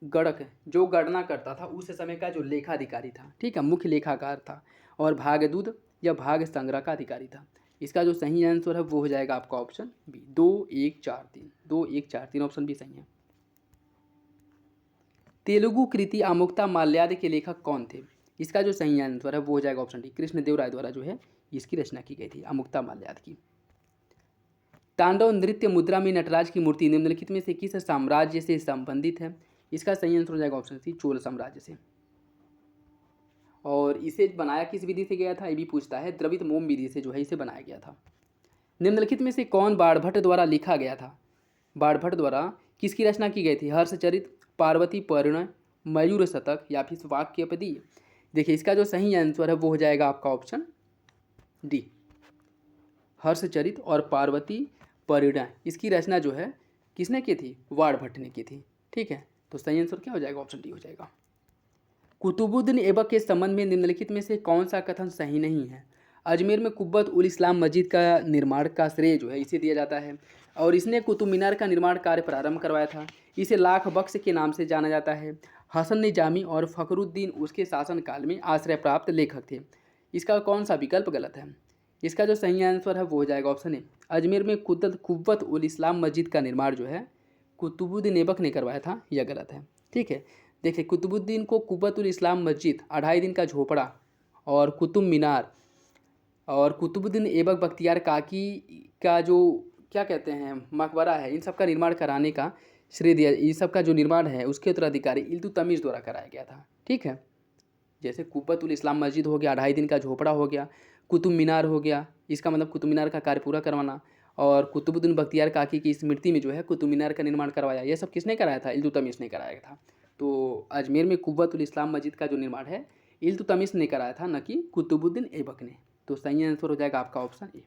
गणक जो गणना करता था उस समय का जो लेखाधिकारी था। ठीक है, मुख्य लेखाकार था। और भागदूत या भाग संग्रह का अधिकारी था। इसका जो सही आंसर है वो हो जाएगा आपका ऑप्शन बी, 2 1 4 3 2 1 4 3 ऑप्शन बी सही है। तेलुगु कृति आमुक्ता माल्याद के लेखक कौन थे? इसका जो सही आंसर है वो हो जाएगा ऑप्शन डी, कृष्णदेव राय द्वारा जो है इसकी रचना की गई थी आमुक्ता माल्याद की। तांडव नृत्य मुद्रा में नटराज की मूर्ति निम्नलिखित में से किस साम्राज्य से संबंधित है? इसका सही आंसर हो जाएगा ऑप्शन सी, चोल साम्राज्य से। और इसे बनाया किस विधि से गया था ये भी पूछता है। द्रवित मोम विधि से जो है इसे बनाया गया था। निम्नलिखित में से कौन बाणभट्ट द्वारा लिखा गया था? बाणभट्ट द्वारा किसकी रचना की गई थी? हर्षचरित, पार्वती परिणय, मयूर शतक या फिर वाक्यपदी? देखिए इसका जो सही आंसर है वो हो जाएगा आपका ऑप्शन डी, हर्षचरित और पार्वती परिणय। इसकी रचना जो है किसने की थी? बाणभट्ट ने की थी। ठीक है, तो सही आंसर क्या हो जाएगा? ऑप्शन डी हो जाएगा। कुतुबुद्दीन ऐबक के संबंध में निम्नलिखित में से कौन सा कथन सही नहीं है? अजमेर में कुब्बत उल इस्लाम मस्जिद का निर्माण का श्रेय जो है इसे दिया जाता है। और इसने कुतुब मीनार का निर्माण कार्य प्रारंभ करवाया था। इसे लाख बख्श के नाम से जाना जाता है। हसन निजामी और फखरुद्दीन उसके शासनकाल में आश्रय प्राप्त लेखक थे। इसका कौन सा विकल्प गलत है? इसका जो सही आंसर है वो हो जाएगा ऑप्शन ए, अजमेर में कुव्वत उल इस्लाम मस्जिद का निर्माण जो है कुतुबुद्दीन ऐबक ने करवाया था, यह गलत है। ठीक है, देखिए कुतुबुद्दीन को कुव्वत उल इस्लाम मस्जिद, 2.5 दिन का झोपड़ा और कुतुब मीनार और कुतुबुद्दीन ऐबक बख्तियार काकी का जो क्या कहते हैं मकबरा है, इन सब का निर्माण कराने का श्रेय दिया, इन सब का जो निर्माण है उसके उत्तराधिकारी इल्तुतमिश द्वारा कराया गया था। ठीक है, जैसे कुब्बतुल इस्लाम मस्जिद हो गया, 2.5 दिन का झोपड़ा हो गया, कुतुब मीनार हो गया, इसका मतलब कुतुब मीनार का कार्य पूरा करवाना, और कुतुबुद्दीन बख्तियार काकी की स्मृति में जो है कुतुब मीनार का निर्माण करवाया। ये सब किसने कराया था? इल्तुतमिश ने कराया था। तो अजमेर में कुब्बतुल इस्लाम मस्जिद का जो निर्माण है इल्तुतमिश ने कराया था, न कि कुतुबुद्दीन ऐबक ने। तो सही आंसर हो जाएगा आपका ऑप्शन ए।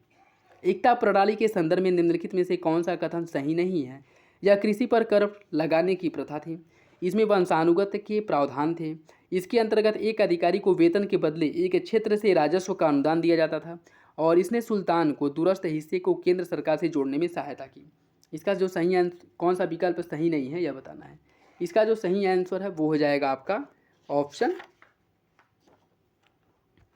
एकता प्रणाली के संदर्भ में निम्नलिखित में से कौन सा कथन सही नहीं है? यह कृषि पर कर लगाने की प्रथा थी, इसमें वंशानुगत के प्रावधान थे, इसके अंतर्गत एक अधिकारी को वेतन के बदले एक क्षेत्र से राजस्व का अनुदान दिया जाता था, और इसने सुल्तान को दूरस्थ हिस्से को केंद्र सरकार से जोड़ने में सहायता की। इसका जो सही आंसर, कौन सा विकल्प सही नहीं है यह बताना है। इसका जो सही आंसर है वो हो जाएगा आपका ऑप्शन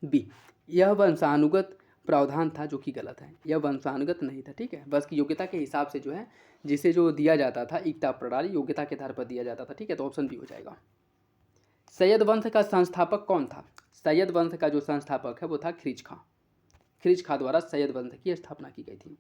बी। यह वंशानुगत प्रावधान था, जो कि गलत है, यह वंशानुगत नहीं था। ठीक है, बस की योग्यता के हिसाब से जो है जिसे जो दिया जाता था एकता प्रणाली योग्यता के आधार पर दिया जाता था। ठीक है, तो ऑप्शन बी हो जाएगा। सैयद वंश का संस्थापक कौन था? सैयद वंश का जो संस्थापक है वो था ख्रीज खां। ख्रीज खां द्वारा सैयद वंश की स्थापना की गई थी।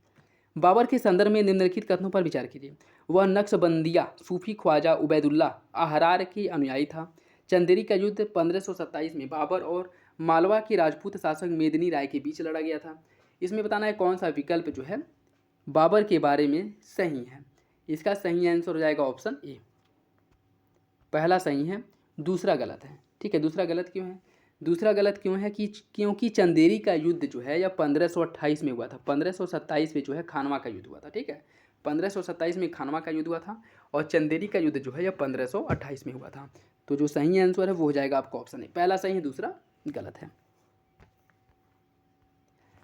बाबर के संदर्भ में निम्नलिखित कथनों पर विचार कीजिए। वह नक्शबंदिया सूफी ख्वाजा उबैदुल्ला अहरार के अनुयायी था। चंदेरी का युद्ध 1527 में बाबर और मालवा के राजपूत शासक मेदिनी राय के बीच लड़ा गया था। इसमें बताना है कौन सा विकल्प जो है बाबर के बारे में सही है। इसका सही आंसर हो जाएगा ऑप्शन ए। पहला सही है, दूसरा गलत है। ठीक है, दूसरा गलत क्यों है? दूसरा गलत क्यों है कि क्योंकि चंदेरी का युद्ध जो है यह 1528 में हुआ था। 1527 में जो है खानवा का युद्ध हुआ था। ठीक है, 1527 में खानवा का युद्ध हुआ था, और चंदेरी का युद्ध जो है यह 1528 में हुआ था। तो जो सही आंसर है वो हो जाएगा आपका ऑप्शन ए। पहला सही है, दूसरा गलत है।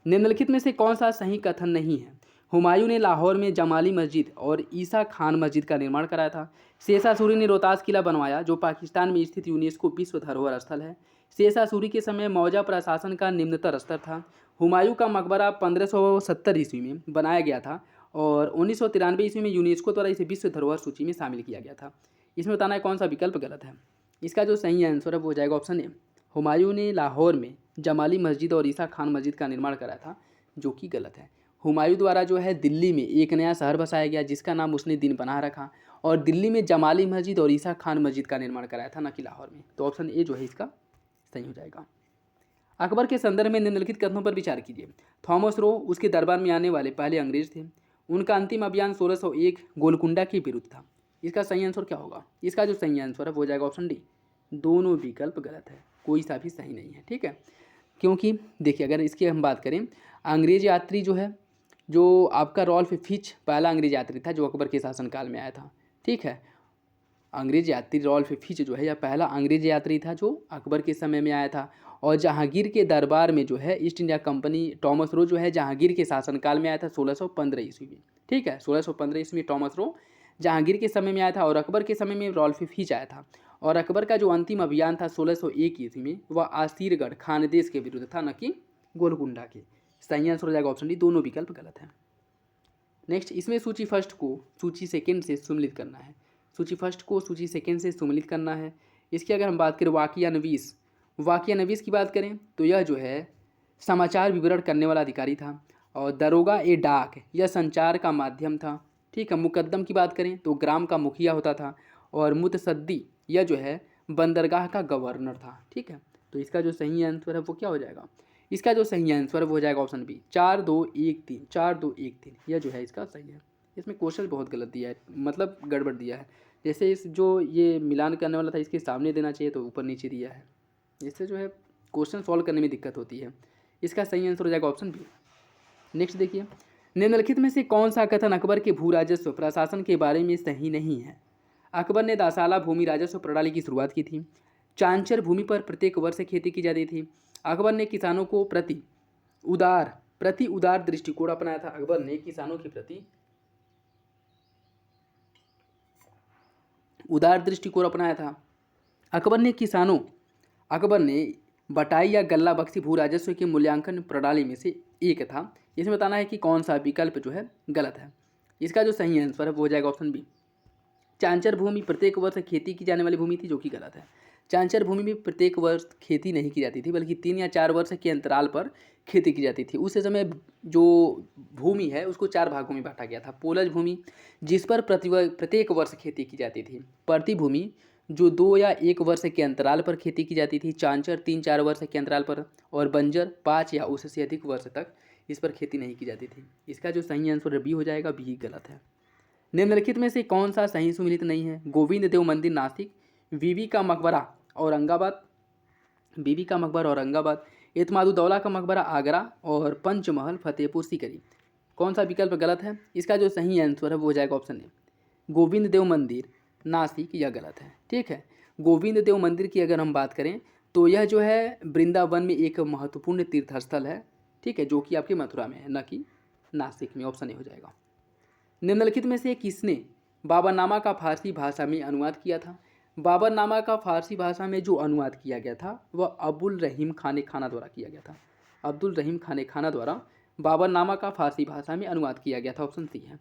निम्नलिखित में से कौन सा सही कथन नहीं है? हुमायूं ने लाहौर में जमाली मस्जिद और ईसा खान मस्जिद का निर्माण कराया था। शेषा सूरी ने रोहतास किला बनवाया, जो पाकिस्तान में स्थित यूनेस्को विश्व धरोहर स्थल है। शेषा सूरी के समय मौजा प्रशासन का निम्नतर स्तर था। हुमायूं का मकबरा 1570 ईस्वी में बनाया गया था, और 1993 ईस्वी में यूनेस्को द्वारा इसे विश्व धरोहर सूची में शामिल किया गया था। इसमें बताना है कौन सा विकल्प गलत है। इसका जो सही आंसर है वो हो जाएगा ऑप्शन ए। हुमायूं ने लाहौर में जमाली मस्जिद और ईसा खान मस्जिद का निर्माण कराया था, जो कि गलत है। हुमायूं द्वारा जो है दिल्ली में एक नया शहर बसाया गया, जिसका नाम उसने दिन बना रखा, और दिल्ली में जमाली मस्जिद और ईसा खान मस्जिद का निर्माण कराया था, न कि लाहौर में। तो ऑप्शन ए जो है इसका सही हो जाएगा। अकबर के संदर्भ में निम्नलिखित कथनों पर विचार कीजिए। थॉमस रो उसके दरबार में आने वाले पहले अंग्रेज थे। उनका अंतिम अभियान 1601 गोलकुंडा के विरुद्ध था। इसका सही आंसर क्या होगा? इसका जो सही आंसर है वो हो जाएगा ऑप्शन डी। दोनों विकल्प गलत है, कोई सा भी सही नहीं है। ठीक है, क्योंकि देखिए अगर इसकी हम बात करें, अंग्रेज यात्री जो है, जो आपका रॉल्फ फिच पहला अंग्रेज यात्री था जो अकबर के शासनकाल में आया था। ठीक है, अंग्रेज यात्री रॉल्फ फिच जो है यह पहला अंग्रेज यात्री था जो अकबर के समय में आया था। और जहांगीर के दरबार में जो है east India company, Thomas Roe जो है जहांगीर के शासनकाल में आया था 1615 ईस्वी में। ठीक है, 1615 ईस्वी में टॉमस रो जहांगीर के समय में आया था, और अकबर के समय में रॉल्फ फिच आया था। और अकबर का जो अंतिम अभियान था 1601 ईस्वी में, वह आसीरगढ़ खानदेश के विरुद्ध था, न कि गोलकुंडा के। सही आंसर हो जाएगा ऑप्शन डी। दोनों विकल्प गलत हैं। नेक्स्ट, इसमें सूची फर्स्ट को सूची सेकेंड से सम्मिलित करना है। सूची फर्स्ट को सूची सेकेंड से सम्मिलित करना है। इसकी अगर हम बात करें वाकिया नवीस की बात करें तो यह जो है समाचार विवरण करने वाला अधिकारी था, और दरोगा ए डाक यह संचार का माध्यम था। ठीक है, मुकद्दम की बात करें तो ग्राम का मुखिया होता था, और मुतसद्दी यह जो है बंदरगाह का गवर्नर था। ठीक है, तो इसका जो सही आंसर है वो क्या हो जाएगा? इसका जो सही आंसर है वो हो जाएगा ऑप्शन बी 4213। 4213 यह जो है इसका सही है। इसमें क्वेश्चन बहुत गलत दिया है, मतलब गड़बड़ दिया है। जैसे इस जो ये मिलान करने वाला था इसके सामने देना चाहिए, तो ऊपर नीचे दिया है। इससे जो है क्वेश्चन सॉल्व करने में दिक्कत होती है। इसका सही आंसर हो जाएगा ऑप्शन बी। नेक्स्ट देखिए, निम्नलिखित में से कौन सा कथन अकबर के भू राजस्व प्रशासन के बारे में सही नहीं है? अकबर ने दासाला भूमि राजस्व प्रणाली की शुरुआत की थी। चांचर भूमि पर प्रत्येक वर्ष खेती की जाती थी। अकबर ने किसानों को प्रति उदार दृष्टिकोण अपनाया था। अकबर ने किसानों के प्रति उदार दृष्टिकोण अपनाया था। अकबर ने बटाई या गल्ला बख्शी भू राजस्व के मूल्यांकन प्रणाली में से एक था। इसमें बताना है कि कौन सा विकल्प जो है गलत है। इसका जो सही आंसर है वो हो जाएगा ऑप्शन बी। चांचर भूमि प्रत्येक वर्ष खेती की जाने वाली भूमि थी, जो कि गलत है। चांचर भूमि में प्रत्येक वर्ष खेती नहीं की जाती थी, बल्कि 3 या 4 वर्ष के अंतराल पर खेती की जाती थी। उस समय जो भूमि है उसको 4 भागों में बांटा गया था। पोलज भूमि जिस पर प्रत्येक वर्ष खेती की जाती थी। प्रति भूमि जो 2 या 1 वर्ष के अंतराल पर खेती की जाती थी। चांचर 3-4 वर्ष के अंतराल पर, और बंजर 5 या उससे अधिक वर्ष तक इस पर खेती नहीं की जाती थी। इसका जो सही आंसर बी हो जाएगा, बी गलत है। निम्नलिखित में से कौन सा सही सुमेलित नहीं है? गोविंद देव मंदिर नासिक, बीबी का मकबरा औरंगाबाद, बीबी का मकबरा औरंगाबाद, एतमादुद्दौला का मकबरा आगरा, और पंचमहल फतेहपुर सीकरी। कौन सा विकल्प गलत है? इसका जो सही आंसर है वो हो जाएगा ऑप्शन ए, गोविंद देव मंदिर नासिक। यह गलत है। ठीक है, गोविंद देव मंदिर की अगर हम बात करें तो यह जो है वृंदावन में एक महत्वपूर्ण तीर्थस्थल है। ठीक है, जो कि आपके मथुरा में है, न कि नासिक में। ऑप्शन ए हो जाएगा। निम्नलिखित में से किसने बाबरनामा का फारसी भाषा में अनुवाद किया था? बाबरनामा का फारसी भाषा में जो अनुवाद किया गया था वह अब्दुल रहीम खान खाना द्वारा किया गया था। अब्दुल रहीम खान खाना द्वारा बाबरनामा का फारसी भाषा में अनुवाद किया गया था। ऑप्शन सी है।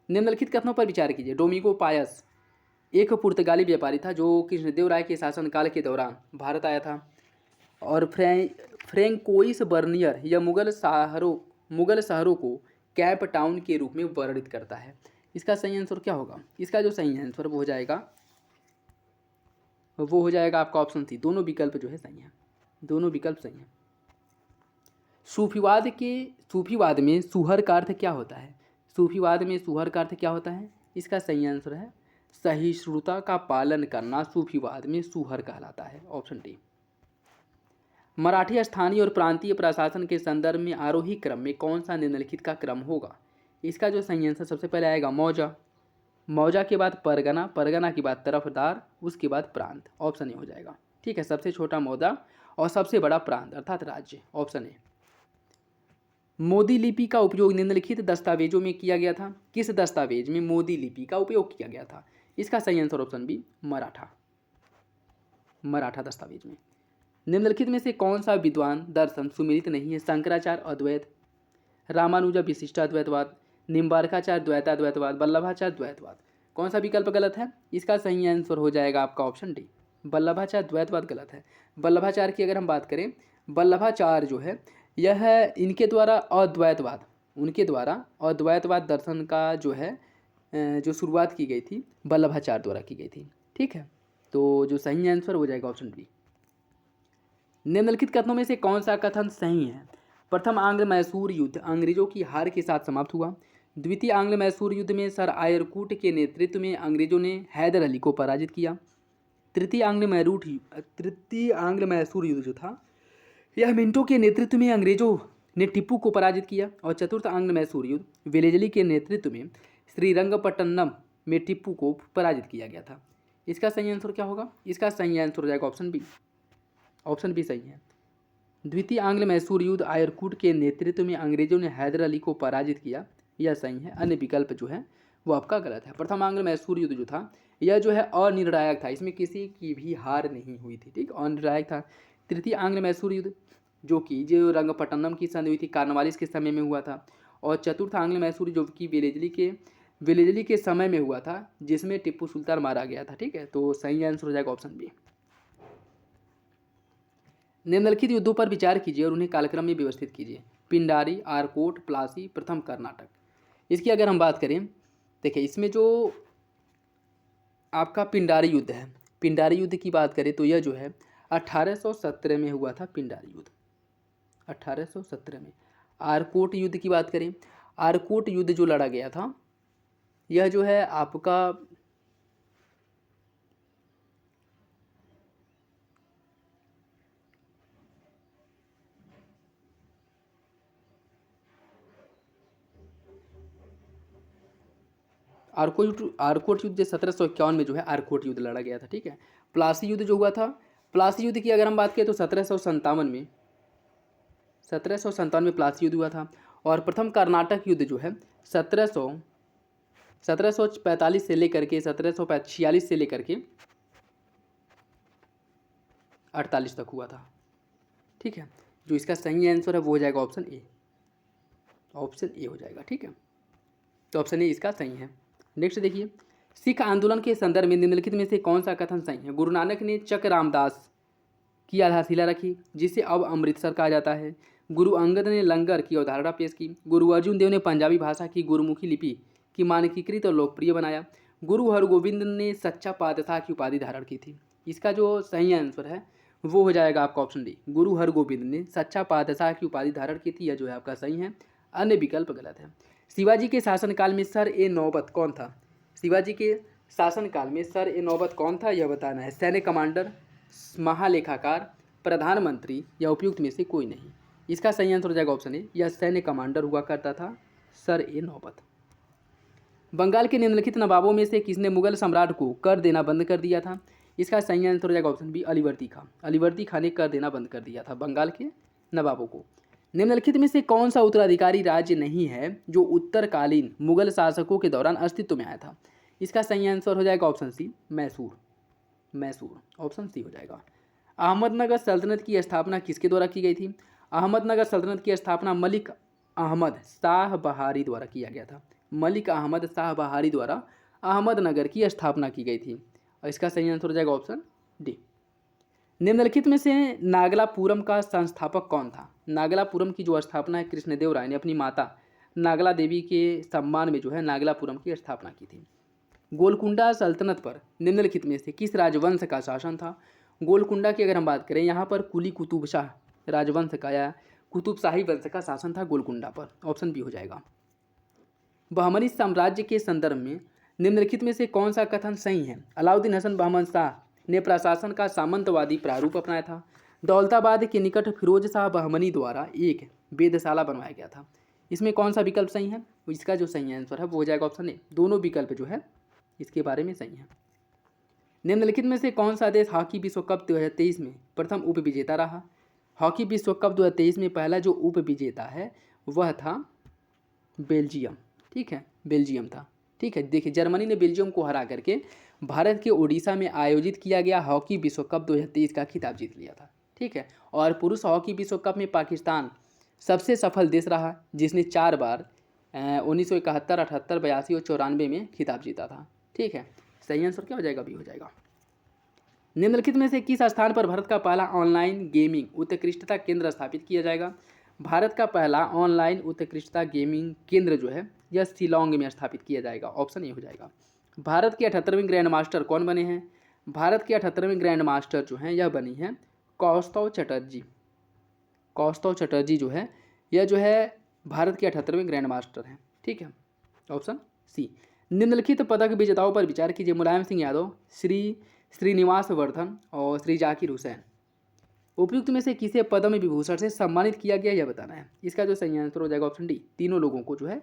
निम्नलिखित कथनों पर विचार कीजिए। डोमिंगो पायस एक पुर्तगाली व्यापारी था जो कृष्णदेव राय के शासनकाल के दौरान भारत आया था। और फ्रैंकोइस बर्नियर यह मुगल शहरों को कैप टाउन के रूप में वर्णित करता है। इसका सही आंसर क्या होगा? इसका जो सही आंसर वो हो जाएगा आपका ऑप्शन सी। दोनों विकल्प जो है सही हैं, दोनों विकल्प सही हैं। सूफीवाद में सुहर का अर्थ क्या होता है? सूफीवाद में सुहर का अर्थ क्या होता है? इसका सही आंसर है सहिष्णुता का पालन करना सूफीवाद में सुहर कहलाता है। Option D. मराठी स्थानीय और प्रांतीय प्रशासन के संदर्भ में आरोही क्रम में कौन सा निम्नलिखित का क्रम होगा? इसका जो सही आंसर सबसे पहले आएगा मौजा, मौजा के बाद परगना, परगना के बाद तरफदार, उसके बाद प्रांत। ऑप्शन ए हो जाएगा। ठीक है, सबसे छोटा मौजा और सबसे बड़ा प्रांत अर्थात राज्य। Option A. मोदी लिपि का उपयोग निम्नलिखित दस्तावेजों में किया गया था। किस दस्तावेज में मोदी लिपि का उपयोग किया गया था? इसका सही आंसर ऑप्शन बी, मराठा दस्तावेज में। निम्नलिखित में से कौन सा विद्वान दर्शन सुमेलित नहीं है? शंकराचार्य अद्वैत, रामानुजा विशिष्टाद्वैतवाद, निम्बार्काचार्य द्वैताद्वैतवाद, वल्लभाचार्य द्वैतवाद। कौन सा विकल्प गलत है? इसका सही आंसर हो जाएगा आपका ऑप्शन डी, वल्लभाचार्य द्वैतवाद गलत है। वल्लभाचार्य की अगर हम बात करें, वल्लभाचार्य जो है यह इनके द्वारा अद्वैतवाद, उनके द्वारा अद्वैतवाद दर्शन का जो शुरुआत की गई थी वल्लभाचार्य द्वारा की गई थी। ठीक है, तो जो सही आंसर हो जाएगा ऑप्शन बी। निम्नलिखित कथनों में से कौन सा कथन सही है? प्रथम आंग्ल मैसूर युद्ध अंग्रेजों की हार के साथ समाप्त हुआ। द्वितीय आंग्ल मैसूर युद्ध में सर आयरकूट के नेतृत्व में अंग्रेजों ने हैदर अली को पराजित किया। तृतीय आंग्ल मैसूर युद्ध जो था यह मिंटो के नेतृत्व में अंग्रेजों ने टिप्पू को पराजित किया। और चतुर्थ आंग्ल मैसूर युद्ध वेलेजली के नेतृत्व में श्रीरंगपट्टनम में टिप्पू को पराजित किया गया था। इसका सही आंसर क्या होगा? इसका सही आंसर हो जाएगा ऑप्शन बी, ऑप्शन बी सही है। द्वितीय आंग्ल मैसूर युद्ध आयरकूट के नेतृत्व में अंग्रेजों ने हैदर अली को पराजित किया, यह सही है। अन्य विकल्प जो है वो आपका गलत है। प्रथम आंग्ल मैसूर युद्ध जो था यह जो है अनिर्णायक था, इसमें किसी की भी हार नहीं हुई थी। ठीक, अनिर्णायक था। तृतीय आंग्ल मैसूर युद्ध जो रंगपट्टनम की संधि हुई थी कार्नवालिस के समय में हुआ था। और चतुर्थ आंग्ल मैसूर जो कि वेलेजली के समय में हुआ था, जिसमें टिप्पू सुल्तान मारा गया था। ठीक है, तो सही आंसर हो जाएगा ऑप्शन बी। निम्नलिखित युद्धों पर विचार कीजिए और उन्हें कालक्रम में व्यवस्थित कीजिए। पिंडारी, आरकोट, प्लासी, प्रथम कर्नाटक। इसकी अगर हम बात करें, देखिए इसमें जो आपका पिंडारी युद्ध है, पिंडारी युद्ध की बात करें तो यह जो है 1817 में हुआ था। पिंडारी युद्ध 1817 में। आरकोट युद्ध की बात करें, आरकोट युद्ध जो लड़ा गया था यह जो है आपका आरकोट युद्ध 1751 में जो है आरकोट युद्ध लड़ा गया था। ठीक है, प्लासी युद्ध जो हुआ था, प्लासी युद्ध की अगर हम बात करें तो 1757 में प्लासी युद्ध हुआ था। और प्रथम कर्नाटक युद्ध जो है 1745 से लेकर के 1746 से लेकर के 48 तक हुआ था। ठीक है, जो इसका सही आंसर है वो हो जाएगा ऑप्शन ए, ऑप्शन ए हो जाएगा। ठीक है, तो ऑप्शन ए इसका सही है। नेक्स्ट देखिए, सिख आंदोलन के संदर्भ में निम्नलिखित में से कौन सा कथन सही है? गुरु नानक ने चक रामदास की आधारशिला रखी, जिसे अब अमृतसर कहा जाता है। गुरु अंगद ने लंगर की अवधारणा पेश की। गुरु अर्जुन देव ने पंजाबी भाषा की गुरुमुखी लिपि की मानकीकृत और लोकप्रिय बनाया। गुरु हरगोविंद ने सच्चा पातशाह की उपाधि धारण की थी। इसका जो सही आंसर है वो हो जाएगा आपका ऑप्शन डी। गुरु हरगोविंद ने सच्चा पातशाह की उपाधि धारण की थी, यह जो है आपका सही है। अन्य विकल्प गलत है। शिवाजी के शासनकाल में सर ए नौबत कौन था? शिवाजी के शासनकाल में सर ए नौबत कौन था, यह बताना है। सैन्य कमांडर, महालेखाकार, प्रधानमंत्री या उपयुक्त में से कोई नहीं। इसका सही आंसर हो जाएगा ऑप्शन ए, यह सैन्य कमांडर हुआ करता था सर ए नौबत। बंगाल के निम्नलिखित नवाबों में से किसने मुगल सम्राट को कर देना बंद कर दिया था? इसका सही आंसर हो जाएगा ऑप्शन बी, अलीवर्दी खां। अलीवर्दी खां ने कर देना बंद कर दिया था बंगाल के नवाबों को। निम्नलिखित में से कौन सा उत्तराधिकारी राज्य नहीं है जो उत्तरकालीन मुगल शासकों के दौरान अस्तित्व में आया था? इसका सही आंसर हो जाएगा option C, Mysore. Mysore, option C हो जाएगा। अहमदनगर सल्तनत की स्थापना किसके द्वारा की गई थी? अहमदनगर सल्तनत की स्थापना मलिक अहमद शाह बहारी द्वारा किया गया था। मलिक अहमद शाह बहारी द्वारा अहमदनगर की स्थापना की गई थी और इसका सही आंसर हो जाएगा ऑप्शन डी। निम्नलिखित में से नागलापुरम का संस्थापक कौन था? नागलापुरम की जो स्थापना है कृष्णदेव राय ने अपनी माता नागला देवी के सम्मान में जो है नागलापुरम की स्थापना की थी। गोलकुंडा सल्तनत पर निम्नलिखित में से किस राजवंश का शासन था? गोलकुंडा की अगर हम बात करें यहाँ पर कुली कुतुब शाह राजवंश का या कुतुब शाही वंश का शासन था गोलकुंडा पर, ऑप्शन बी हो जाएगा। बहमनी साम्राज्य के संदर्भ में निम्नलिखित में से कौन सा कथन सही है? अलाउद्दीन हसन बहमन शाह ने प्रशासन का सामंतवादी प्रारूप अपनाया था। दौलताबाद के निकट फिरोज शाह बहमनी द्वारा एक वेधशाला बनवाया गया था। इसमें कौन सा विकल्प सही है? इसका जो सही आंसर है वो हो जाएगा ऑप्शन ए। दोनों विकल्प जो है इसके बारे में सही है। निम्नलिखित में से कौन सा देश हॉकी विश्व कप 2023 में प्रथम उप विजेता रहा? हॉकी विश्व कप 2023 में पहला जो उप विजेता है वह था बेल्जियम। ठीक है, बेल्जियम था। ठीक है, देखिए जर्मनी ने बेल्जियम को हरा करके भारत के ओडिशा में आयोजित किया गया हॉकी विश्व कप 2023 का खिताब जीत लिया था। ठीक है, और पुरुष हॉकी विश्व कप में पाकिस्तान सबसे सफल देश रहा जिसने 4 बार 1971, 78, 82 और 94 में खिताब जीता था। ठीक है, सही आंसर क्या हो जाएगा? बी हो जाएगा। निम्नलिखित में से किस स्थान पर भारत का पहला ऑनलाइन गेमिंग उत्कृष्टता केंद्र स्थापित किया जाएगा? भारत का पहला ऑनलाइन उत्कृष्टता गेमिंग केंद्र जो है यह शिलोंग में स्थापित किया जाएगा, ऑप्शन ए हो जाएगा। भारत के 78वें ग्रैंड मास्टर कौन बने हैं? भारत के 78वें ग्रैंड मास्टर जो हैं यह बनी हैं कौस्तव चटर्जी। कौस्तव चटर्जी जो है यह जो है भारत के 78वें ग्रैंड मास्टर हैं। ठीक है, ऑप्शन सी। निम्नलिखित पदक विजेताओं पर विचार कीजिए। मुलायम सिंह यादव, श्रीनिवास वर्धन और श्री जाकिर हुसैन। उपयुक्त में से किसे पद्म विभूषण से सम्मानित किया गया यह बताना है। इसका जो सही आंसर हो जाएगा ऑप्शन डी। तीनों लोगों को जो है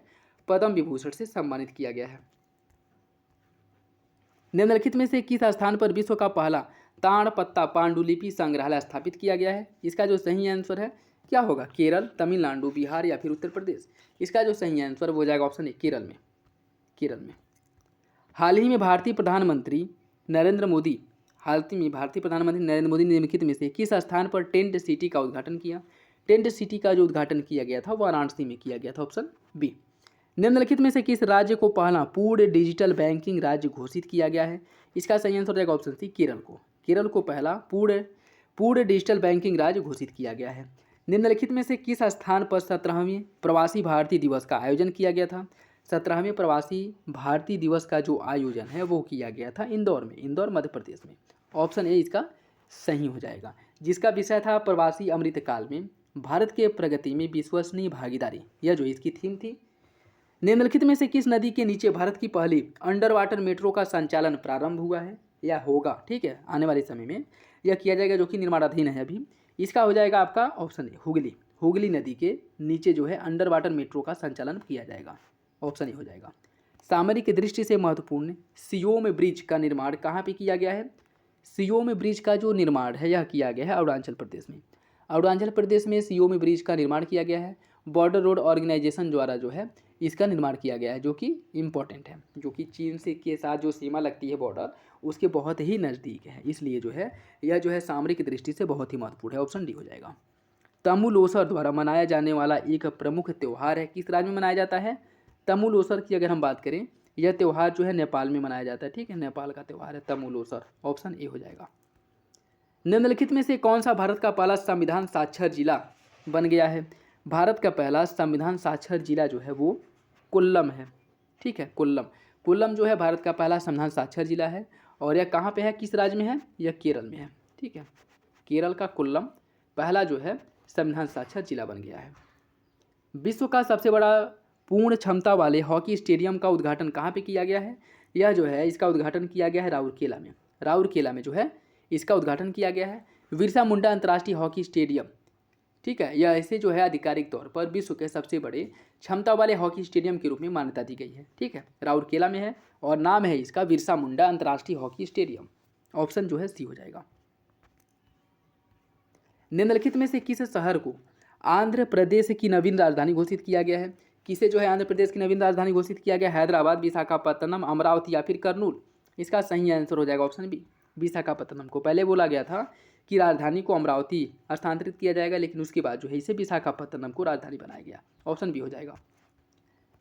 पद्म विभूषण से सम्मानित किया गया है। निम्नलिखित में से किस स्थान पर विश्व का पहला ताड़पत्ता पांडुलिपि संग्रहालय स्थापित किया गया है? इसका जो सही आंसर है क्या होगा? केरल, तमिलनाडु, बिहार या फिर उत्तर प्रदेश। इसका जो सही आंसर हो जाएगा ऑप्शन ए, केरल में। केरल में हाल ही में भारतीय प्रधानमंत्री नरेंद्र मोदी ने निम्नलिखित में से किस स्थान पर टेंट सिटी का उद्घाटन किया? टेंट सिटी का जो उद्घाटन किया गया था वाराणसी में किया गया था, ऑप्शन बी। निम्नलिखित में से किस राज्य को पहला पूर्ण डिजिटल बैंकिंग राज्य घोषित किया गया है? इसका सही आंसर हो जाएगा ऑप्शन सी, केरल को। केरल को पहला पूर्ण डिजिटल बैंकिंग राज्य घोषित किया गया है। निम्नलिखित में से किस स्थान पर 17वें प्रवासी भारतीय दिवस का आयोजन किया गया था? 17वें प्रवासी भारतीय दिवस का जो आयोजन है वो किया गया था इंदौर में, इंदौर मध्य प्रदेश में। ऑप्शन ए इसका सही हो जाएगा, जिसका विषय था प्रवासी अमृतकाल में भारत के प्रगति में विश्वसनीय भागीदारी। यह जो इसकी थीम थी। निम्नलिखित में से किस नदी के नीचे भारत की पहली अंडर वाटर मेट्रो का संचालन प्रारंभ हुआ है या होगा? ठीक है, आने वाले समय में यह किया जाएगा, जो कि निर्माणाधीन है अभी। इसका हो जाएगा आपका ऑप्शन ए, हुगली। हुगली नदी के नीचे जो है अंडर वाटर मेट्रो का संचालन किया जाएगा, ऑप्शन ए हो जाएगा। सामरिक दृष्टि से महत्वपूर्ण सियोम ब्रिज का निर्माण कहाँ पे किया गया है? सियोम ब्रिज का जो निर्माण है यह किया गया है अरुणाचल प्रदेश में। अरुणाचल प्रदेश में सियोम ब्रिज का निर्माण किया गया है। बॉर्डर रोड ऑर्गेनाइजेशन द्वारा जो है इसका निर्माण किया गया है, जो कि इम्पोर्टेंट है, जो कि चीन से के साथ जो सीमा लगती है बॉर्डर उसके बहुत ही नज़दीक है, इसलिए जो है यह जो है सामरिक दृष्टि से बहुत ही महत्वपूर्ण है, ऑप्शन डी हो जाएगा। तमुल ओसर द्वारा मनाया जाने वाला एक प्रमुख त्यौहार है, किस राज्य में मनाया जाता है? तमुल ओसर की अगर हम बात करें, यह त्यौहार जो है नेपाल में मनाया जाता है। ठीक है, नेपाल का त्यौहार है तमुल ओसर, ऑप्शन ए हो जाएगा। निम्नलिखित में से कौन सा भारत का पहला संविधान साक्षर जिला बन गया है। भारत का पहला संविधान साक्षर जिला जो है वो कोल्लम है। ठीक है, कोल्लम। कोल्लम जो है भारत का पहला संविधान साक्षर जिला है। और यह कहाँ पे है, किस राज्य में है, यह केरल में है। ठीक है, केरल का कोल्लम पहला जो है संविधान साक्षर जिला बन गया है। विश्व का सबसे बड़ा पूर्ण क्षमता वाले हॉकी स्टेडियम का उद्घाटन कहाँ पे किया गया है, यह जो है इसका उद्घाटन किया गया है राउरकेला में। राउरकेला में जो है इसका उद्घाटन किया गया है। बिरसा मुंडा अंतर्राष्ट्रीय हॉकी स्टेडियम, ठीक है, यह ऐसे जो है आधिकारिक तौर पर विश्व के सबसे बड़े क्षमता वाले हॉकी स्टेडियम के रूप में मान्यता दी गई है। ठीक है, राउरकेला में है और नाम है इसका बिरसा मुंडा अंतर्राष्ट्रीय हॉकी स्टेडियम। ऑप्शन जो है सी हो जाएगा। निम्नलिखित में से किस शहर को आंध्र प्रदेश की नवीन राजधानी घोषित किया गया है? किसे जो है आंध्र प्रदेश की नवीन राजधानी घोषित किया गया? हैदराबाद, विशाखापत्तनम, अमरावती या फिर कर्नूल? इसका सही आंसर हो जाएगा ऑप्शन बी, विशाखापत्तनम को। पहले बोला गया था कि राजधानी को अमरावती स्थानांतरित किया जाएगा, लेकिन उसके बाद जो है इसे विशाखापत्तनम को राजधानी बनाया गया। ऑप्शन बी हो जाएगा।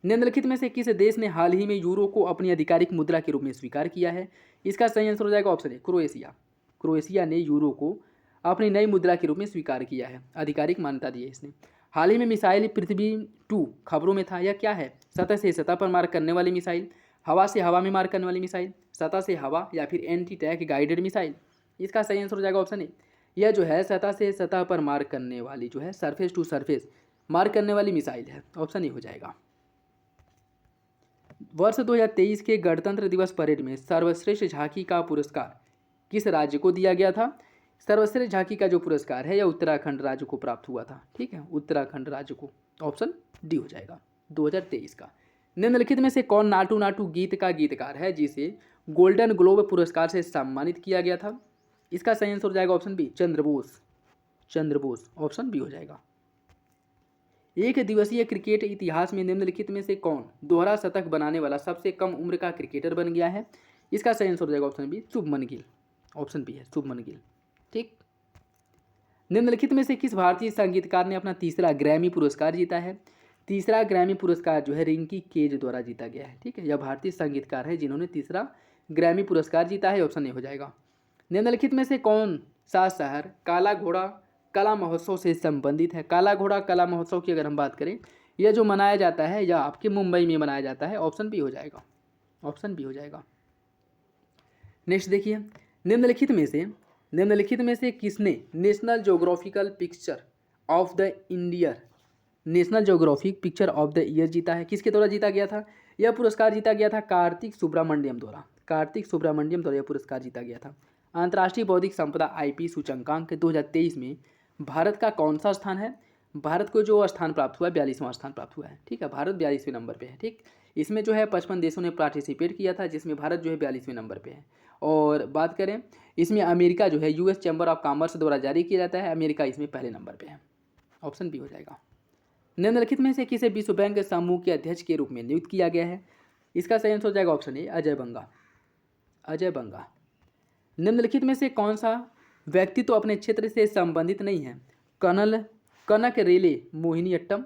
निम्नलिखित में से किस देश ने हाल ही में यूरो को अपनी आधिकारिक मुद्रा के रूप में स्वीकार किया है? इसका सही आंसर हो जाएगा ऑप्शन ए, क्रोएशिया। क्रोएशिया ने यूरो को अपनी नई मुद्रा के रूप में स्वीकार किया है, आधिकारिक मान्यता दी है इसने। हाल ही में मिसाइल पृथ्वी 2 खबरों में था, यह क्या है? सतह से सतह पर मार करने वाली मिसाइल, हवा से हवा में मार करने वाली मिसाइल, सतह से हवा या फिर एंटी टैंक गाइडेड मिसाइल? इसका सही आंसर हो जाएगा ऑप्शन ए, यह जो है सतह से सतह पर मार करने वाली जो है सरफेस टू सरफेस मार करने वाली मिसाइल है। ऑप्शन ए हो जाएगा। वर्ष 2023 के गणतंत्र दिवस परेड में सर्वश्रेष्ठ झांकी का पुरस्कार किस राज्य को दिया गया था? सर्वश्रेष्ठ झांकी का जो पुरस्कार है यह उत्तराखंड राज्य को प्राप्त हुआ था। ठीक है, उत्तराखंड राज्य को। ऑप्शन डी हो जाएगा 2023 का। निम्नलिखित में से कौन नाटू नाटू गीत का गीतकार है जिसे गोल्डन ग्लोब पुरस्कार से सम्मानित किया गया था? इसका सही आंसर हो जाएगा option B, Chandrabose. Chandrabose, option B हो जाएगा। एक दिवसीय क्रिकेट इतिहास में निम्नलिखित में से कौन दोहरा शतक बनाने वाला सबसे कम उम्र का क्रिकेटर बन गया है? इसका सही आंसर हो जाएगा option B, Shubman Gill. Option B है शुभमन गिल। ठीक, निम्नलिखित में से किस भारतीय संगीतकार ने अपना तीसरा ग्रैमी पुरस्कार जीता है? तीसरा ग्रैमी पुरस्कार जो है रिंकी केज द्वारा जीता गया है। ठीक है, यह भारतीय संगीतकार है जिन्होंने तीसरा ग्रैमी पुरस्कार जीता है। ऑप्शन ए हो जाएगा। निम्नलिखित में से कौन सा शहर काला घोड़ा कला महोत्सव से संबंधित है? काला घोड़ा कला महोत्सव की अगर हम बात करें, यह जो मनाया जाता है यह आपके मुंबई में मनाया जाता है। ऑप्शन बी हो जाएगा। ऑप्शन बी हो जाएगा। नेक्स्ट देखिए, निम्नलिखित में से किसने national geographical picture of the इंडियर national geographic picture of the year जीता है? किसके द्वारा जीता गया था? यह पुरस्कार जीता गया था कार्तिक सुब्रमण्यम द्वारा। कार्तिक सुब्रमण्यम द्वारा यह पुरस्कार जीता गया था। अंतर्राष्ट्रीय बौद्धिक संपदा IP सूचकांक 2023 में भारत का कौन सा स्थान है? भारत को जो स्थान प्राप्त हुआ है 42वां स्थान प्राप्त हुआ है। ठीक है, भारत 42वें नंबर पे है। ठीक, इसमें जो है 55 देशों ने पार्टिसिपेट किया था, जिसमें भारत जो है 42वें नंबर पे है। और बात करें इसमें अमेरिका जो है US चैम्बर ऑफ कॉमर्स द्वारा जारी किया जाता है, अमेरिका इसमें पहले नंबर पे है। ऑप्शन बी हो जाएगा। निम्नलिखित में से किसे विश्व बैंक समूह के अध्यक्ष के रूप में नियुक्त किया गया है? इसका सही आंसर हो जाएगा ऑप्शन ए, अजय बंगा। अजय बंगा। निम्नलिखित में से कौन सा व्यक्ति तो अपने क्षेत्र से संबंधित नहीं है? कनक रेले मोहिनीअट्टम,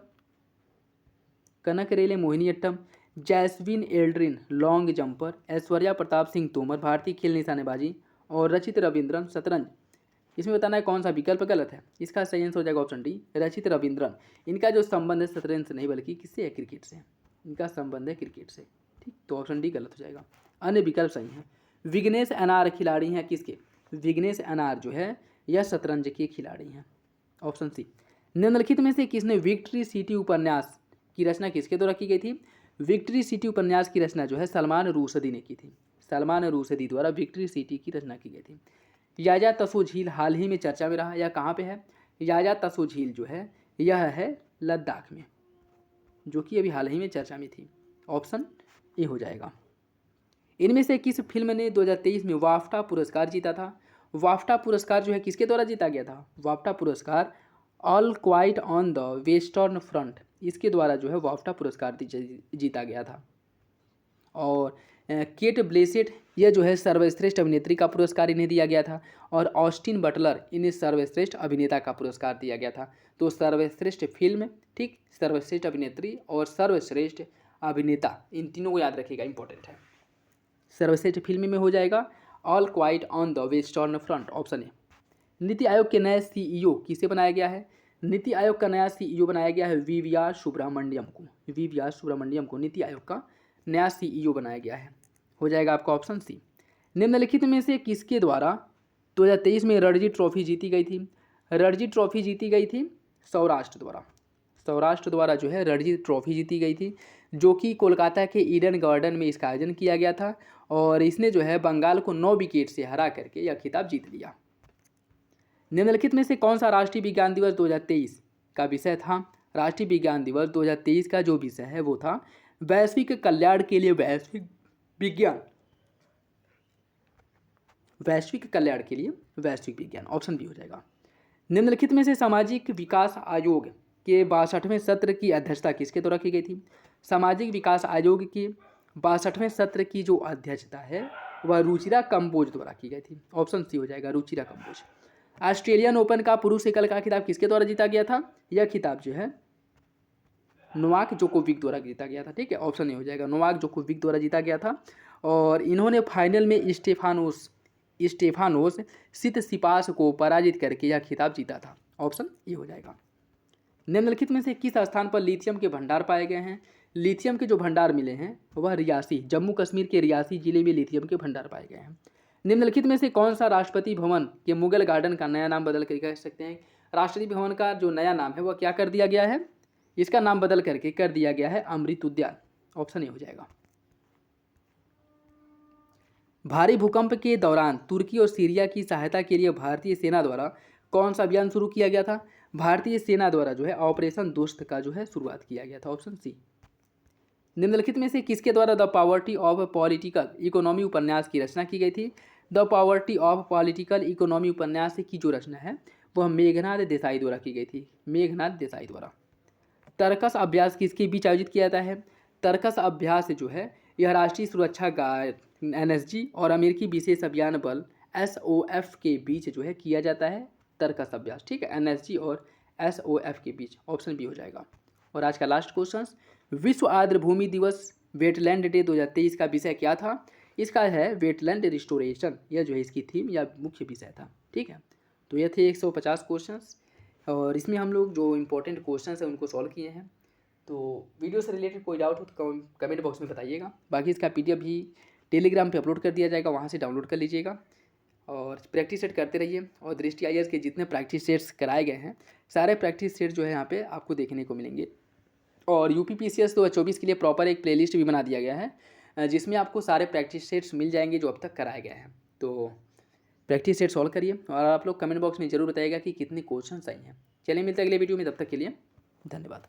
कनक रेले मोहिनीअट्टम, जैस्विन एल्ड्रिन लॉन्ग जंपर, ऐश्वर्या प्रताप सिंह तोमर भारतीय खेल निशानेबाजी और रचित रविंद्रन शतरंज। इसमें बताना है कौन सा विकल्प गलत है। इसका सही आंसर हो जाएगा ऑप्शन डी, रचित रविंद्रन। इनका जो संबंध है शतरंज से नहीं बल्कि किससे है? क्रिकेट से। इनका संबंध है क्रिकेट से। ठीक, तो ऑप्शन डी गलत हो जाएगा, अन्य विकल्प सही है। विघ्नेश अनार खिलाड़ी हैं किसके? विघ्नेश अनार जो है यह शतरंज के खिलाड़ी हैं। Option C. निम्नलिखित में से किसने विक्ट्री सिटी उपन्यास की रचना किसके द्वारा की गई थी? विक्ट्री सिटी उपन्यास की रचना जो है सलमान रूसदी ने की थी। सलमान रूसदी द्वारा विक्ट्री सिटी की रचना की गई थी। याजा तसो झील हाल ही में चर्चा में रहा, यह कहाँ पे है? याजा तसो झील जो है यह है लद्दाख में, जो कि अभी हाल ही में चर्चा में थी। ऑप्शन ए हो जाएगा। इनमें से किस फिल्म ने 2023 में वाफ्टा पुरस्कार जीता था? वाफ्टा पुरस्कार जो है किसके द्वारा जीता गया था? वाफ्टा पुरस्कार all quite on the western front, इसके द्वारा जो है वाफ्टा पुरस्कार जीता गया था। और केट ब्लेसेट यह जो है सर्वश्रेष्ठ अभिनेत्री का पुरस्कार इन्हें दिया गया था। और ऑस्टिन बटलर इन्हें सर्वश्रेष्ठ अभिनेता का पुरस्कार दिया गया था। तो सर्वश्रेष्ठ फिल्म, ठीक, सर्वश्रेष्ठ अभिनेत्री और सर्वश्रेष्ठ अभिनेता, इन तीनों को याद रखिएगा, इंपॉर्टेंट है। सर्वश्रेष्ठ फिल्म में हो जाएगा all quite on the western front. Option A. NITI Aayog के नए CEO किसे बनाया गया है? नीति आयोग का नया सीईओ बनाया गया है वी सुब्रमण्यम को। वी सुब्रमण्यम को नीति आयोग का नया सीईओ बनाया गया है। हो जाएगा आपका ऑप्शन सी। निम्नलिखित में से किसके द्वारा 2023 में रणजी ट्रॉफी जीती गई थी? रणजी ट्रॉफी जीती गई थी सौराष्ट्र द्वारा। सौराष्ट्र द्वारा जो है रणजी ट्रॉफी जीती गई थी, जो कि कोलकाता के ईडन गार्डन में इसका आयोजन किया गया था और इसने जो है बंगाल को 9 विकेट से हरा करके यह खिताब जीत लिया। निम्नलिखित में से कौन सा राष्ट्रीय विज्ञान दिवस 2023 का विषय था? राष्ट्रीय विज्ञान दिवस 2023 का जो विषय है वो था वैश्विक कल्याण के लिए वैश्विक विज्ञान। वैश्विक कल्याण के लिए वैश्विक विज्ञान, ऑप्शन बी हो जाएगा। निम्नलिखित में से सामाजिक विकास आयोग के 62वें सत्र की अध्यक्षता किसके द्वारा की गई थी? सामाजिक विकास आयोग के 62वें सत्र की जो अध्यक्षता है वह रुचिरा कंबोज द्वारा की गई थी। ऑप्शन सी हो जाएगा, रुचिरा कंबोज। ऑस्ट्रेलियन ओपन का पुरुष एकल का खिताब किसके द्वारा जीता गया था? यह खिताब जो है नोवाक जोकोविक द्वारा जीता गया था। ठीक है, ऑप्शन ए हो जाएगा, नोवाक जोकोविक द्वारा जीता गया था और इन्होंने फाइनल में स्टेफानोस सितसिपास को पराजित करके यह खिताब जीता था। ऑप्शन ए हो जाएगा। निम्नलिखित में से किस स्थान पर लिथियम के भंडार पाए गए हैं? लिथियम के जो भंडार मिले हैं वह रियासी, जम्मू कश्मीर के रियासी जिले में लिथियम के भंडार पाए गए हैं। निम्नलिखित में से कौन सा राष्ट्रपति भवन के मुगल गार्डन का नया नाम बदल कर कह सकते हैं? राष्ट्रपति भवन का जो नया नाम है वह क्या कर दिया गया है? इसका नाम बदल करके कर दिया गया है अमृत उद्यान। ऑप्शन ए हो जाएगा। भारी भूकंप के दौरान तुर्की और सीरिया की सहायता के लिए भारतीय सेना द्वारा कौन सा अभियान शुरू किया गया था? भारतीय सेना द्वारा जो है ऑपरेशन दोस्त का जो है शुरुआत किया गया था। Option C. निम्नलिखित में से किसके द्वारा the poverty of political economy उपन्यास की रचना की गई थी? The poverty of political economy उपन्यास की जो रचना है वह मेघनाद देसाई द्वारा की गई थी। मेघनाद देसाई द्वारा। तर्कस अभ्यास किसके बीच आयोजित किया जाता है? तर्कस अभ्यास जो है यह राष्ट्रीय सुरक्षा गार्ड एनएसजी और अमेरिकी विशेष अभियान बल एसओएफ के बीच जो है किया जाता है तर्कस अभ्यास। ठीक है, एनएसजी और एसओएफ के बीच। ऑप्शन बी हो जाएगा। और आज का लास्ट क्वेश्चन, विश्व आर्द्र भूमि दिवस वेटलैंड डे 2023 का विषय क्या था? इसका है वेटलैंड रिस्टोरेशन, यह जो है इसकी थीम या मुख्य विषय था। ठीक है, तो ये थे 150 क्वेश्चंस और इसमें हम लोग जो इम्पोर्टेंट क्वेश्चंस हैं उनको सॉल्व किए हैं। तो वीडियो से रिलेटेड कोई डाउट हो तो कमेंट बॉक्स में बताइएगा। बाकी इसका पीडीएफ भी टेलीग्राम पे अपलोड कर दिया जाएगा, वहाँ से डाउनलोड कर लीजिएगा और प्रैक्टिस सेट करते रहिए। और दृष्टि आईएएस के जितने प्रैक्टिस सेट्स कराए गए हैं सारे प्रैक्टिस सेट जो है यहाँ पे आपको देखने को मिलेंगे। और यूपीपीसीएस 2024 के लिए प्रॉपर एक प्लेलिस्ट भी बना दिया गया है जिसमें आपको सारे प्रैक्टिस सेट्स मिल जाएंगे जो अब तक कराए गए हैं। तो प्रैक्टिस सेट सॉल्व करिए और आप लोग कमेंट बॉक्स में ज़रूर बताइएगा कि कितने क्वेश्चन सही हैं। चलिए मिलते हैं अगले वीडियो में, तब तक के लिए धन्यवाद।